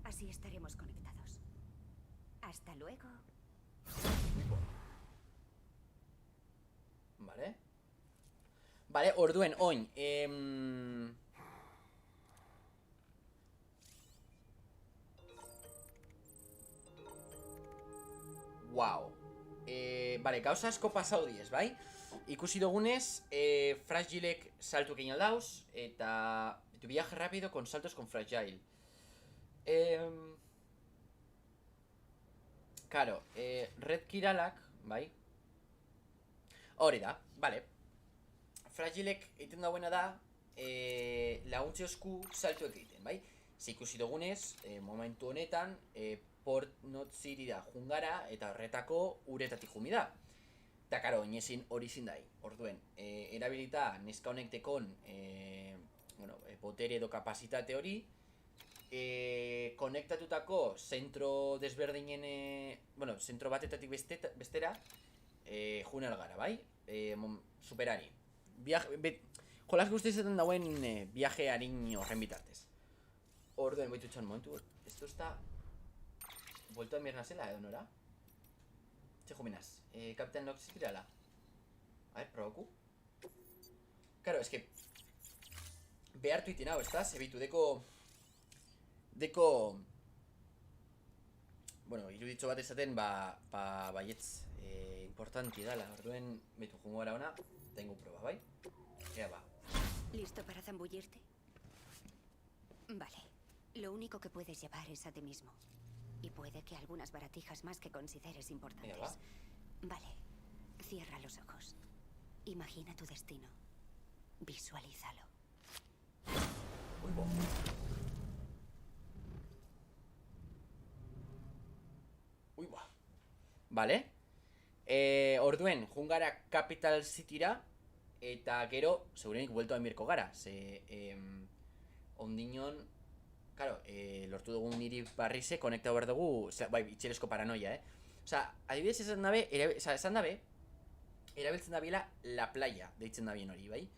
Así estaremos conectados. Hasta luego. Vale. Vale, orduen, oin. Wow. Vale, gauza asko pasau diez, bai? Ikusi dugunez, fragilek saltu egin aldauz, eta tu viaje rápido con saltos con fragile. Claro, red kiralak, bai? Hori da, vale. Fragilek egiten da buena da, laguntze osku saltu egiten, bai? Ze ikusi dugunez, momentu honetan, Port Knot City da jungara, eta horretako uretatik jumi da. Da, karo, inezin hori zindai. Orduen, erabilita neska honek tekon, potere edo kapasitate hori, konektatutako zentro desberdinen, zentro batetatik bestera, junal gara, bai? Superari. Jolaz guzti izaten dauen viaje harin horren bitartez. Orduen, boitu txan momentu, esto está vuelto a mirna zela edo nora? Txe juminaz, Captain Lock zitirala. A ver, provoku. Claro, es que behartu iten hau, ez da? Zebitu deko bueno, iruditxo bat esaten, baietz importanti dala. Orduen, betu jungo gara ona, tengo proba, bai? Ea ba. ¿Listo para zambullirte? Vale. Lo único que puedes llevar es a ti mismo. Y puede que algunas baratijas más que consideres importantes. Ea ba. Vale. Cierra los ojos. Imagina tu destino. Visualízalo. Uy, bo. Uy, ba. Vale. Orduen, jungara Capital Cityra. Eta gero, segurenik vuelto a mirko gara. Ze, ondinon, claro, lortu dugun niri barrize, konektau behar dugu, bai, itxeresko paranoia, Osa, adibidez esan dabe, erabiltzen dabiela la playa, deitzen dabien hori, bai?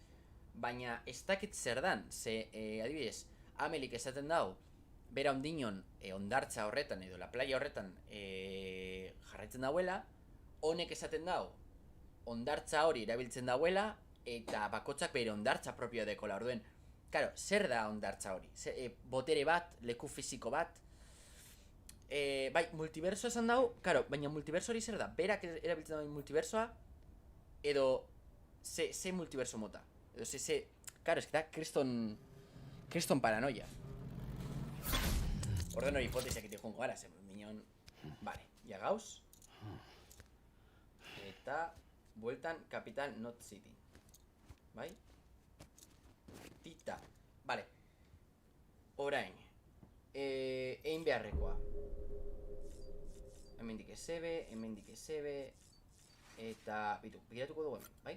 Baina, ez dakit zer dan, ze, adibidez, Amelik esaten dau, bera ondinon, ondartza horretan, edo la playa horretan, jarraitzen dauela, honek esaten dau, ondartza hori erabiltzen dauela, eta bakotzak bere ondartza propio dekola, orduen. Claro, zer da ondartza hori? Botere bat, leku fisiko bat. Bai, multiverso esan dau, claro, baina multiverso hori zer da? Berak erabiltzen dauen multiversoa, edo ze multiverso mota? Edo ze, claro, es que da kriston paranoia. Orden hori hipotesiak ite jungo gara, zen minon. Vale, ya gauz. Eta bueltan Capital Knot City. Bai? Tita. Vale. Orain. Egin beharrekoa. Hemendik ezebe. Eta, bitu, begiratuko dugu hemen, bai?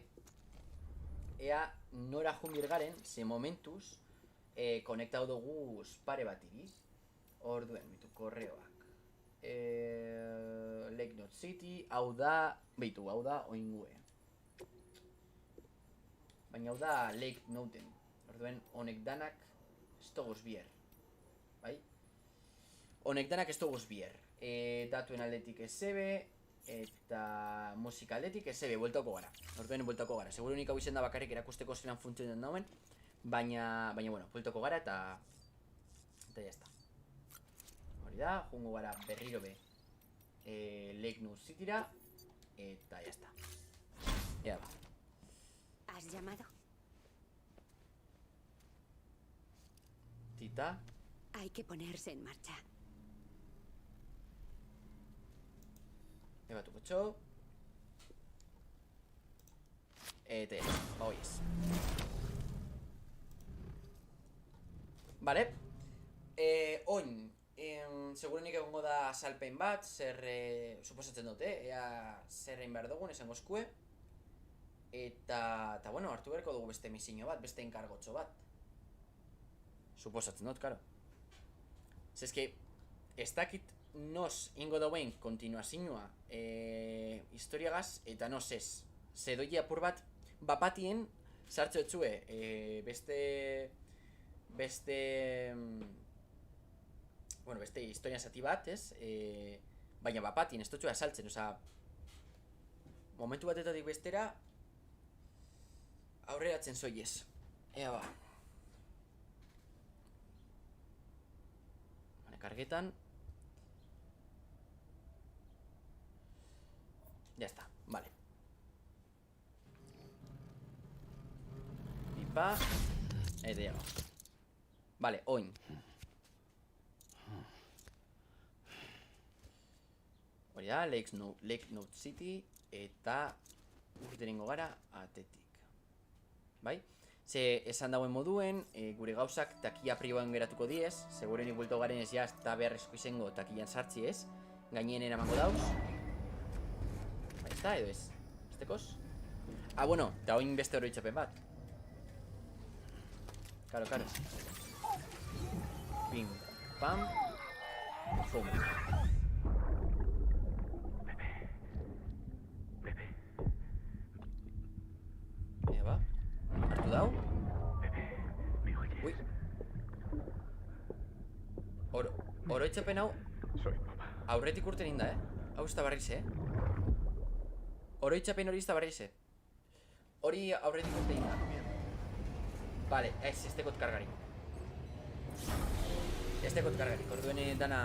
Ea nora junbir garen, ze momentuz, konektau dugu pare bat iri. Orduen, bitu, korreoak. Lake Knot City, hau da, bitu, hau da, oingue. Baina hau da Lake Knoten. Orduen, honek danak ez doguz bier. Bai? Honek danak ez doguz bier. Datuen aldetik ezebe, eta musika aldetik ezebe, bueltako gara. Orduen, bueltako gara. Seguro nik hau izen da bakarrik erakusteko zelan funtzionen dauen. Baina, bueno, pueltoko gara eta jazta. Hori da, jungo gara berriro be Lake Note Cityra eta jazta. Ya va. ¿Has llamado? Tita. Hay que ponerse en marcha. Eba tu kotxo. Eta jazta, oiez. Vale. Oin, segurenik egongo da salpein bat, zer, suposatzen dute, ea zer egin behar dugun, esango eskue. Eta, bueno, hartu beharko dugu beste misiño bat, beste enkargotxo bat. Suposatzen dut, karo. Zezke, ez dakit nos ingo dauen kontinuazioa historiagaz, eta nos ez. Ze doi apur bat, bapatien sartxo etxue, bueno, beste historia zati bat, ez? Baina bapatien ez dutxua saltzen, oza, momentu batetatik bestera aurreratzen zoiez. Ea ba. Vale, kargetan. Ya está, vale. Pipa. Llega. Vale, oin. Hori da, Lake Note City eta urterengo gara atetik. Bai? Ze esan dauen moduen, gure gauzak takia priboan geratuko diez, seguren iguelto garen ez jaz, eta beharrezko izango takian sartzi ez, gaineen eramango dauz. Bai, eta edo ez. Estekos? Ah, bueno, da oin beste oroitzapen bat. Karo. Pim, pam, pum. Ea ba, hartu dau. Ui. Oroitzapen hau aurretik urten inda, hau ez da barriz, Oroitzapen hori ez da barriz, hori aurretik urten inda. Vale, ez tekot kargarik. Ez tekot kargarik, orduen dana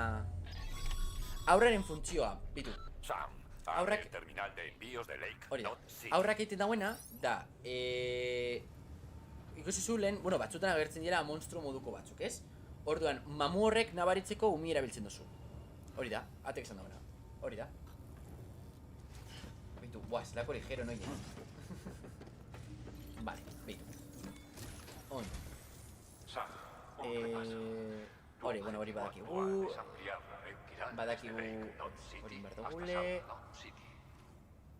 aurraren funtzioa, bitu. Sam, aurrak el terminal de envíos de Lake Note City. Aurrak egiten dauena, da, ikusi zulen, bueno, batzutan agertzen dira monstru moduko batzuk, ez? Orduan, mamu horrek nabaritzeko umi erabiltzen duzu. Hori da, atek esan dauena. Hori da. Bitu, buah, ez lako ligero, noi, Vale, bitu. On. Hori, bueno, hori badakigu. Hori inberdogule.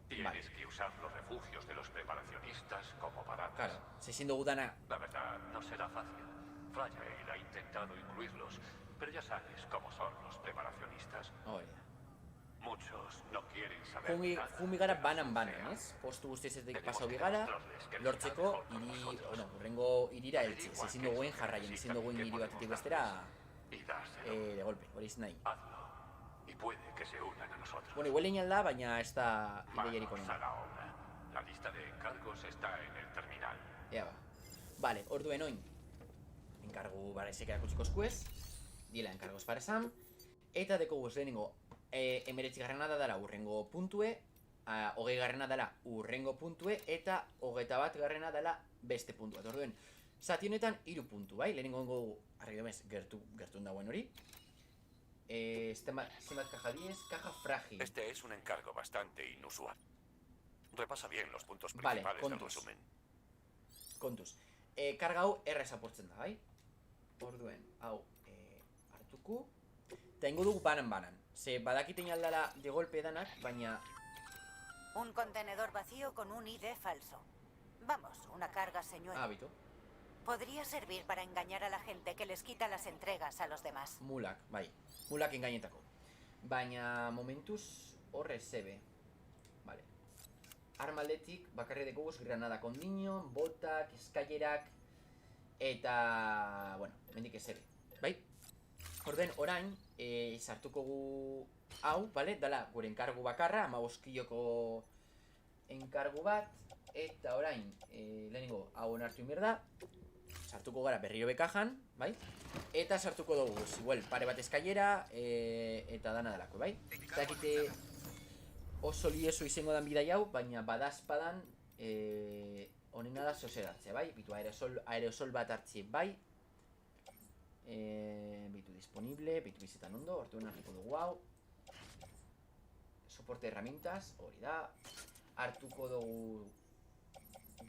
Tienes que usar los refugios de los preparacionistas como para... Claro, se siendo gudana. La verdad, no será fácil. Fragile ha intentado incluirlos, pero ya sabes cómo son los preparacionistas. Oh, yeah. Muchos no quieren saber nada. Fumigara banan, ez? Postu guztiezetik pasau bigara, lortzeko urrengo irira eltsi. Ezin dugu jarraien, ezin dugu hiri batetik bestera de golpe, hori izan nahi. Y puede que se unan a nosotros. Bueno, igual leñan da, baina ez da ideiarik onena. La lista de encargos está en el terminal. Ea ba. Vale, orduen oin. Enkargu baraizek erakutsiko eskuez. Dila enkargos parezan. Eta deko guz lehenengo. Emeretzi garrana da dara urrengo puntue. 20 garrana dela urrengo puntue. Eta 21 garrana dela beste puntua. Orduen, zati honetan 3 puntu, bai? Lehenengo ongo arregdomez gertun dagoen hori. Zenbat caja 10, caja frágil. Este es un encargo bastante inusual. Repasa bien los puntos principales del resumen. Kontuz. Karga hau errez apurtzen da, bai? Orduen, hau hartuku. Eta ingo dugu banan. Ze badakiten aldala de golpe danak, baina... Un contenedor vacío con un ID falso. Vamos, una carga señuelo. Hábito. Podría servir para engañar a la gente que les quita las entregas a los demás. Mulak, bai. Mulak engainetako. Baina momentuz horre zebe. Vale. Armaldetik bakarri dekoguz granada kondiño, botak, eskailerak, eta... bueno, mendik ezebe. Bai? Orden, orain, sartuko gu hau, bale? Dala, gure enkargu bakarra, 15 kiloko enkargu bat, eta orain, lehenengo, hau onartu inberda. sartuko gara berriro bekajan, bai? Eta sartuko dugu, igual, pare bat eskailera, eta dana delako, bai? Eta ekite oso lieso izango dan bidai hau, baina badazpadan honena da soseratzea, bai? Bitu aerosol bat hartzie, bai? Bitu disponible, bitu bizetan ondo, orduan hartuko dugu hau. Soporte herramientas, hori da. Hartuko dugu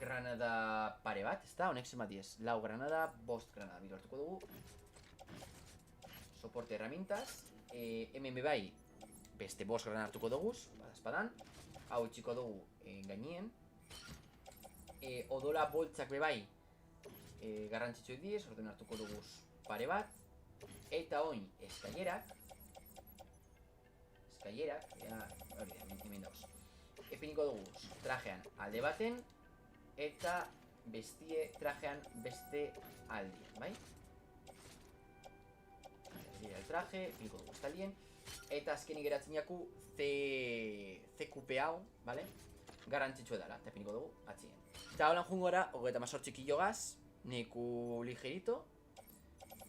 granada pare bat, ez da? Honek zematiez, lau granada, bost granada, bitu hartuko dugu. Soporte herramientas, hemen bai, beste bost granada hartuko dugu, badazpadan. Hau txiko dugu gainien. Odola boltzak bebai garrantzitsu diez, orduan hartuko dugu pare bat. Eta oin eskailerak, hori da, hemen dauz. Epiniko dugu trajean alde baten, eta bestie trajean beste aldien, bai? El traje, epiniko dugu estaldien. Eta azkenik geratzen jaku CQP hau, bale? Garrantzitsua dela, eta epiniko dugu atzien. Eta holan jungo gara, 38 kilogaz, neku ligerito.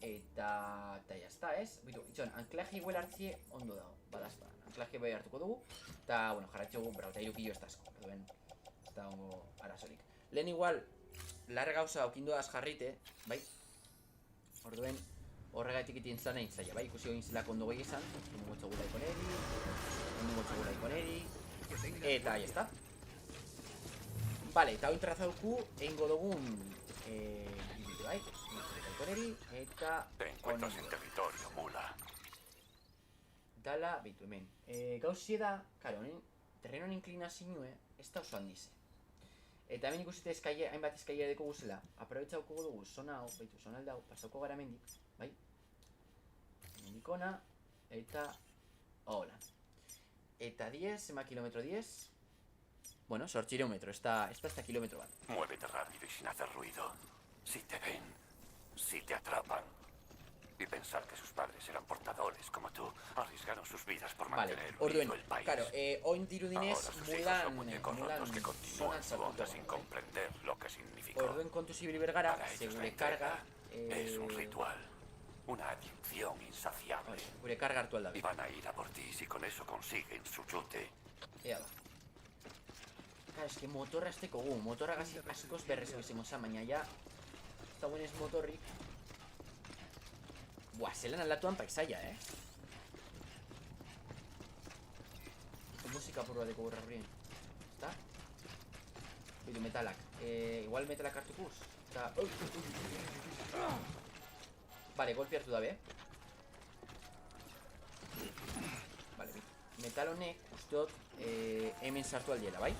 Eta jazta, ez? Bitu, itxon, anklaje igual hartzie ondo dago, badazpa. Anklaje bai hartuko dugu. Eta, bueno, jarratxo gu, berrota irukillo ez dazko. Orduen, ez da ongo arazorik. Lehen igual, larre gauza okindoaz jarrite, bai? Orduen, horregatik itin zan egin zaila, bai? Ikusi egin zelako ondo gehi izan. Ondo gotxo gula ikoneri. Eta, jazta. Vale, eta hau intrazauku egingo dugun ibitu, bai? Eta... Te encuentras en territorio, mula. Dala, bitu, hemen. Gauzie da, karo, terrenon inklinazioe, ez da oso handize. Eta hemen ikusite hainbat eskailera deko guzela. Aprobetxauko dugu, zona hau, baitu, zona aldau, pasauko gara mendik, bai? Mendikona, eta... hola. Eta 10, ema kilometro 10. Bueno, sortxireometro, ez da kilometro bat. Muévete rápido y sin hacer ruido. Si te ven, si te atrapan. Y pensar que sus padres eran portadores como tú, arriesgaron sus vidas por mantener unido el país. Claro, oin dirudinez, mulan que continúan su onda sin comprender lo que significó. Orduen kontuz ibili bergara, segure karga... Es un ritual, una adicción insaciable. Gure karga hartu aldabe. Y van a ir a por ti si con eso consiguen su chute. Ea ba. Claro, es que motorra esteko gu, motorra askoz berrezko izango zan, baina ja... Eta guen ez motorrik. Buah, zelan aldatuan paisaia, Musika purua deko burra horrien. Eta? Bidu metalak. Igual metalak hartukuz. Eta... Vale, golpe hartu dabe. Vale, metal honek, usteot, hemen sartu aldiela, bai?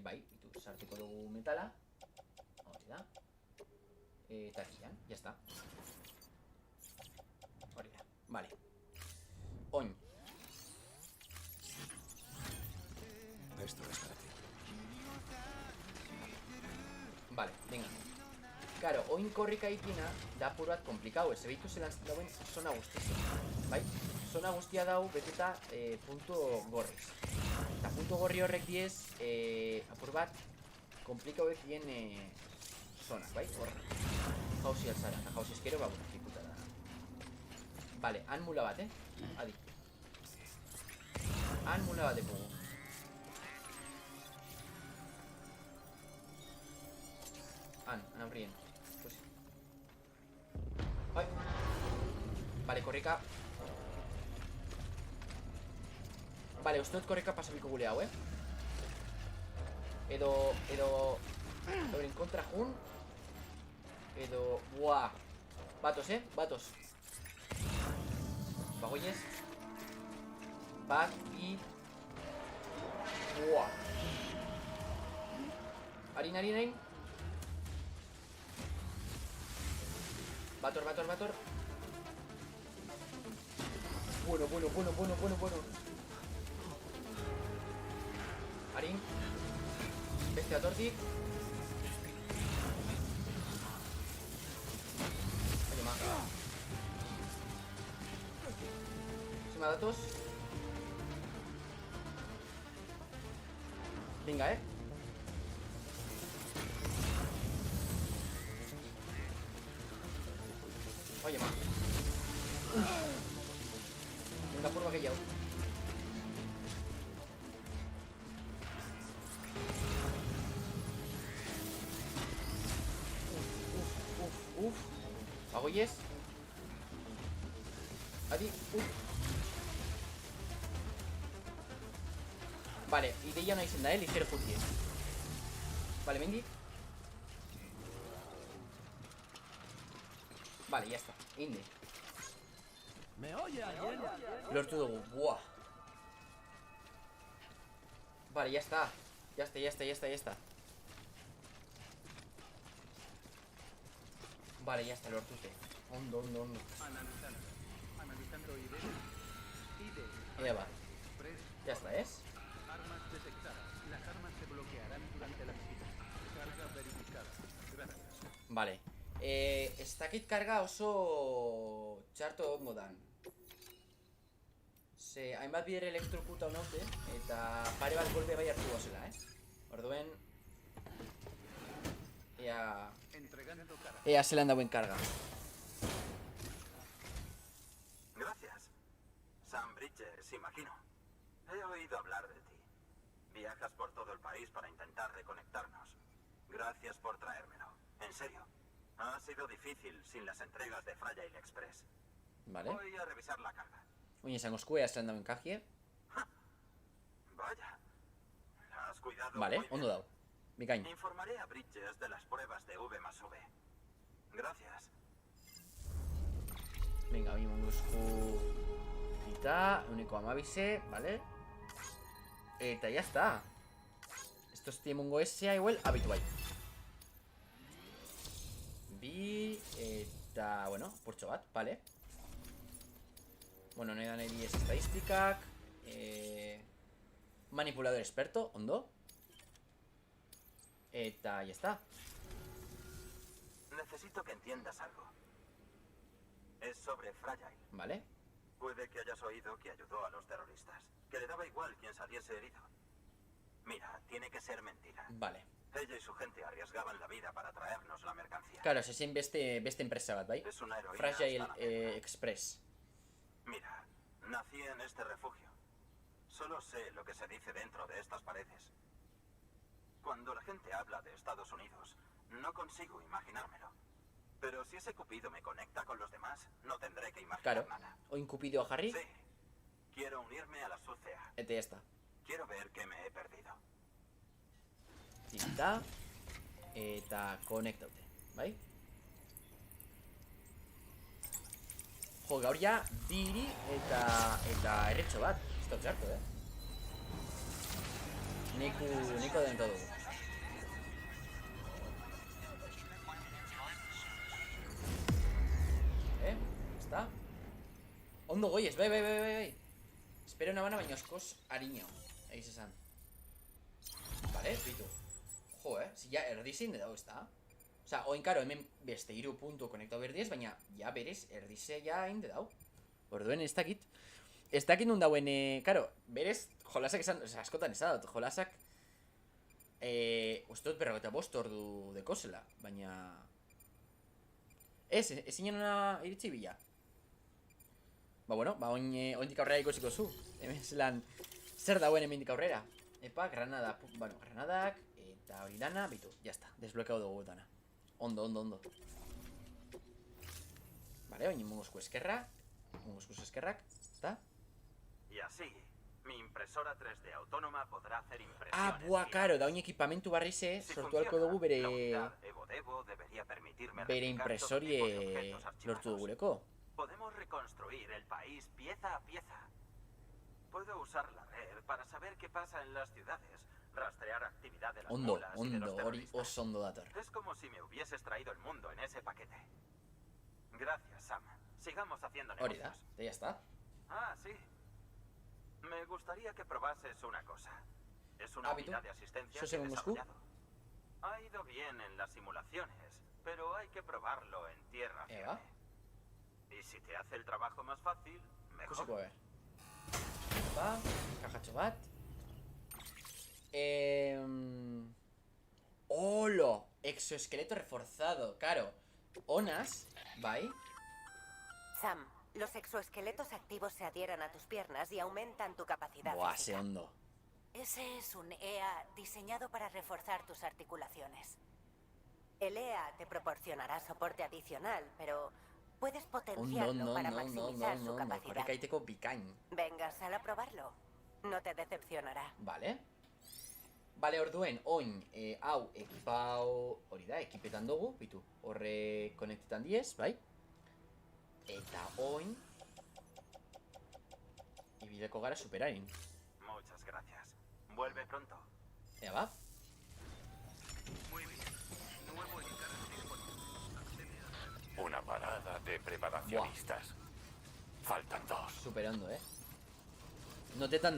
Bai, bitu, sartuko dugu metala. Hori da. Eta akian, jazta. Hori da, vale. Oin. Esto es para ti. Vale, venga. Claro, oin korrika ikina da apur bat komplikau, ez behitu zelan dauen zona guztizia, bai? Zona guztia dau beteta punto gorriz. Eta punto gorri horrek diez, apur bat komplikauek dien zonak, bai? Horra. Jauzi altzara, eta jauzi eskero, ba, bueno, diputa da. Vale, han mula bat, Adi. Han mula bat ekugu. Han aurrien. Pues... Ai. Vale, korrika. Vale, usteot korrika pasabiko gule hau, Edo... Euren kontra jun. Edo... Buah. Batos, batos. Bagoiez. Bat y... Buah. Harin. Bator. Bueno. Harin. Beste atortik. Oye, ma. Sima datos. Venga, Oye, ma. Venga, por aquella. Uf. ¿Agoyes? Adi, Vale, ideia no izan da, ligero furtie. Vale, mendik. Vale, ya está, inde. ¿Me oye alguien? Lortu dugu, buah. Vale, ya está. Ya está. Vale, ya está, lortute. Ondo. Analizando ID. Va. Ya está, ¿es? Armas detectadas. Las armas se bloquearán durante la visita. Carga verificada. Gracias. Vale. Ez dakit karga oso txarto ongo dan. Ze, hainbat bider elektrokuta honote, eta pare bat golpe bai hartu gozela, Orduen... Ea zelan dauen karga. Gracias. Sam Bridges, imagino. He oído hablar de ti. Viajas por todo el país para intentar reconectarnos. Gracias por traérmelo. En serio. Ha sido difícil sin las entregas de Fragile Express. Vale. Voy a revisar la carga. Oye, esango eskue, zelan dauen kajie. Vaya. La has cuidado. Vale, muy bien. ondo dau. Bikain. Informaré a Bridges de las pruebas de V+V. Gracias. Venga, mi mongusku Eta, uneko amabize, vale. Eta ya está. Estos tiene mungo S igual habitual. Bi, eta, bueno, portxo bat, vale. Bueno, nahi da nahi ez estadistikak. Manipulador experto, ondo. Eta, ya está. Necesito que entiendas algo. Es sobre Fragile. Vale. Puede que hayas oído que ayudó a los terroristas. Que le daba igual quien saliese herido. Mira, tiene que ser mentira. Vale. Ella y su gente arriesgaban la vida para traernos la mercancía. Claro, se zen beste enpresa bat, bai? Es una heroína. Fragile Express. Mira, nací en este refugio. Solo sé lo que se dice dentro de estas paredes. Cuando la gente habla de Estados Unidos, no consigo imaginármelo. Pero si ese cupido me conecta con los demás, no tendré que imaginar nada. O incupido a Harry. Sí. Quiero unirme a la SUCEA. Eta ya está. Quiero ver qué me he perdido. Tita. Eta konektaute, bai? Jo, gaur ja diri eta erretxo bat. Ez dut zarto, Neko dentro dugu. Está. Ondo goiez, bai. Espero una bana baina oskoz harina. Egiz esan. Vale, bitu. Jo, si ya erdizin dago, ezta? Osa, oin karo, hemen beste iru puntu konektau berdiez, baina ja berez erdize ja hain dau. Orduen ez dakit. Ez dakit nun dauen, karo, berez jolasak esan, oza, askotan esan dut, jolasak uste dut berrogeta bost ordu dekozela, baina ezin una iritsi bila. Ba, bueno, ba, oindik aurrera ikosiko zu. Hemen zelan, zer dauen hemendik aurrera. Epa, granada, bueno, granadak, eta hori dana, bitu, jazta, desblokeau dugu dana. Ondo. Vale, oin mungosku eskerrak, ¿está? Y así, mi impresora 3D autónoma podrá hacer impresiones. Ah, buah, karo, da oin ekipamentu barrize, sortu alko dugu bere impresorie lortu duguleko. Podemos reconstruir el país pieza a pieza. Puedo usar la red para saber qué pasa en las ciudades, rastrear actividad de las mulas y de los hori terroristas. oso ondo dator. Es como si me hubieses traído el mundo en ese paquete. Gracias, Sam. Sigamos haciendo Hori negocios. da, ya está. Ah, sí. Me gustaría que probases una cosa. Es una unidad de asistencia que he desarrollado. Ha ido bien en las simulaciones, pero hay que probarlo en tierra firme. Y si te hace el trabajo más fácil, mejor. Ikusiko, a ver. Ba, kajatxo bat. Olo, exoesqueleto reforzado, claro. Onas, bai. Sam, los exoesqueletos activos se adhieren a tus piernas y aumentan tu capacidad Buah, física. se hondo. Ese es un EA diseñado para reforzar tus articulaciones. El EA te proporcionará soporte adicional, pero puedes potenciarlo para maximizar su capacidad. Horrek aiteko bikain. Venga, sal a probarlo. No te decepcionará. Vale. Vale, orduen, oin, hau, ekipau, hori da, ekipetan dugu, bitu, horre konektetan diez, bai? Eta oin, ibileko gara superarin. Muchas gracias. Vuelve pronto. Ea ba? Muy bien. Nuevo encargo disponible. Una parada de preparacionistas. Faltan 2. Superondo, Notetan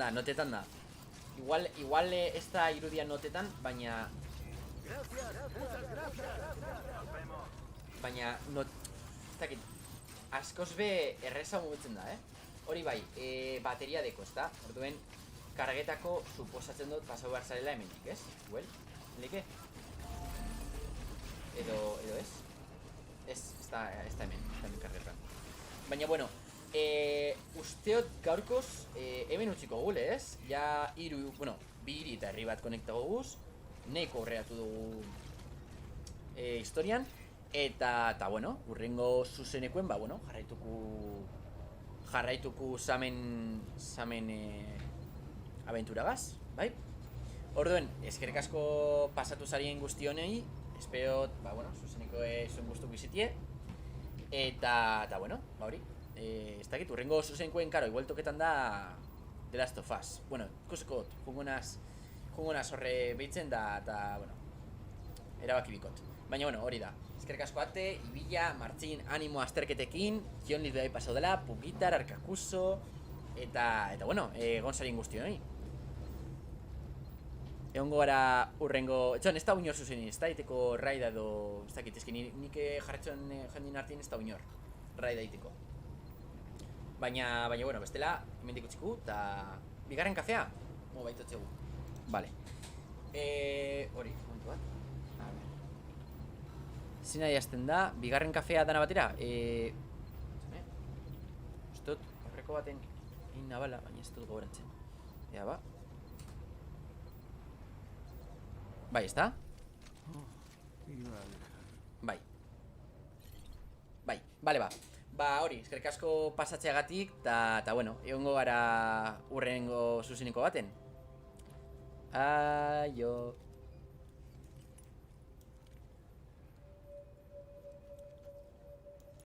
da. Igual esta irudia notetan, baina... Baina, ez dakit, askoz be erreza mugitzen da, Hori bai, bateria deko, ez da? Orduen, kargetako suposatzen dut pasau behar zarela hemendik, ez? Igual, leke? Edo ez? Ez da hemen kargetan. Baina, bueno, usteot gaurkoz hemen utziko gule, ez? Ja, bi hiri eta herri bat konektago guz, neko horreatu dugu historian, eta, bueno, urrengo zuzenekoen, bueno, jarraituku samen aventuragaz, bai? Orduen, eskerrik asko pasatu zarien guzti honei, espero, bueno, zuzeneko zuen guztuko izitie, eta, bueno, hori, ez dakit, urrengo zuzenkoen, karo, igual toketan da The Last of Us. Bueno, ikusiko, jungonaz horre behitzen da, eta, bueno, erabaki bikot. Baina, bueno, hori da. Eskerrik asko ate, Ibilla, Martxin, animo azterketekin, Jon Liz bai pasau dela, Pugitar, Arkakuso, eta bueno, gonzarien guzti honi. Egongo gara urrengo... Etxon, ez da uinor zuzenin, ez da iteko raida edo... Ez dakit, ezki nik jarretzen jendin artien ez da uinor raida iteko. Baina, bueno, bestela, hemendik utziko, eta... Bigarren kafea? Baitotxegu. Vale. Hori, momentu bat. A ver. Zina jazten da, bigarren kafea dana batera. Ustot, horreko baten egin nabala, baina ez dut gogoratzen. Ea ba. Bai, ez da? Bai. Bai, bale ba. Ba, hori, eskerrik asko pasatzeagatik, eta bueno, egongo gara urrengo zuzeniko baten. Aio.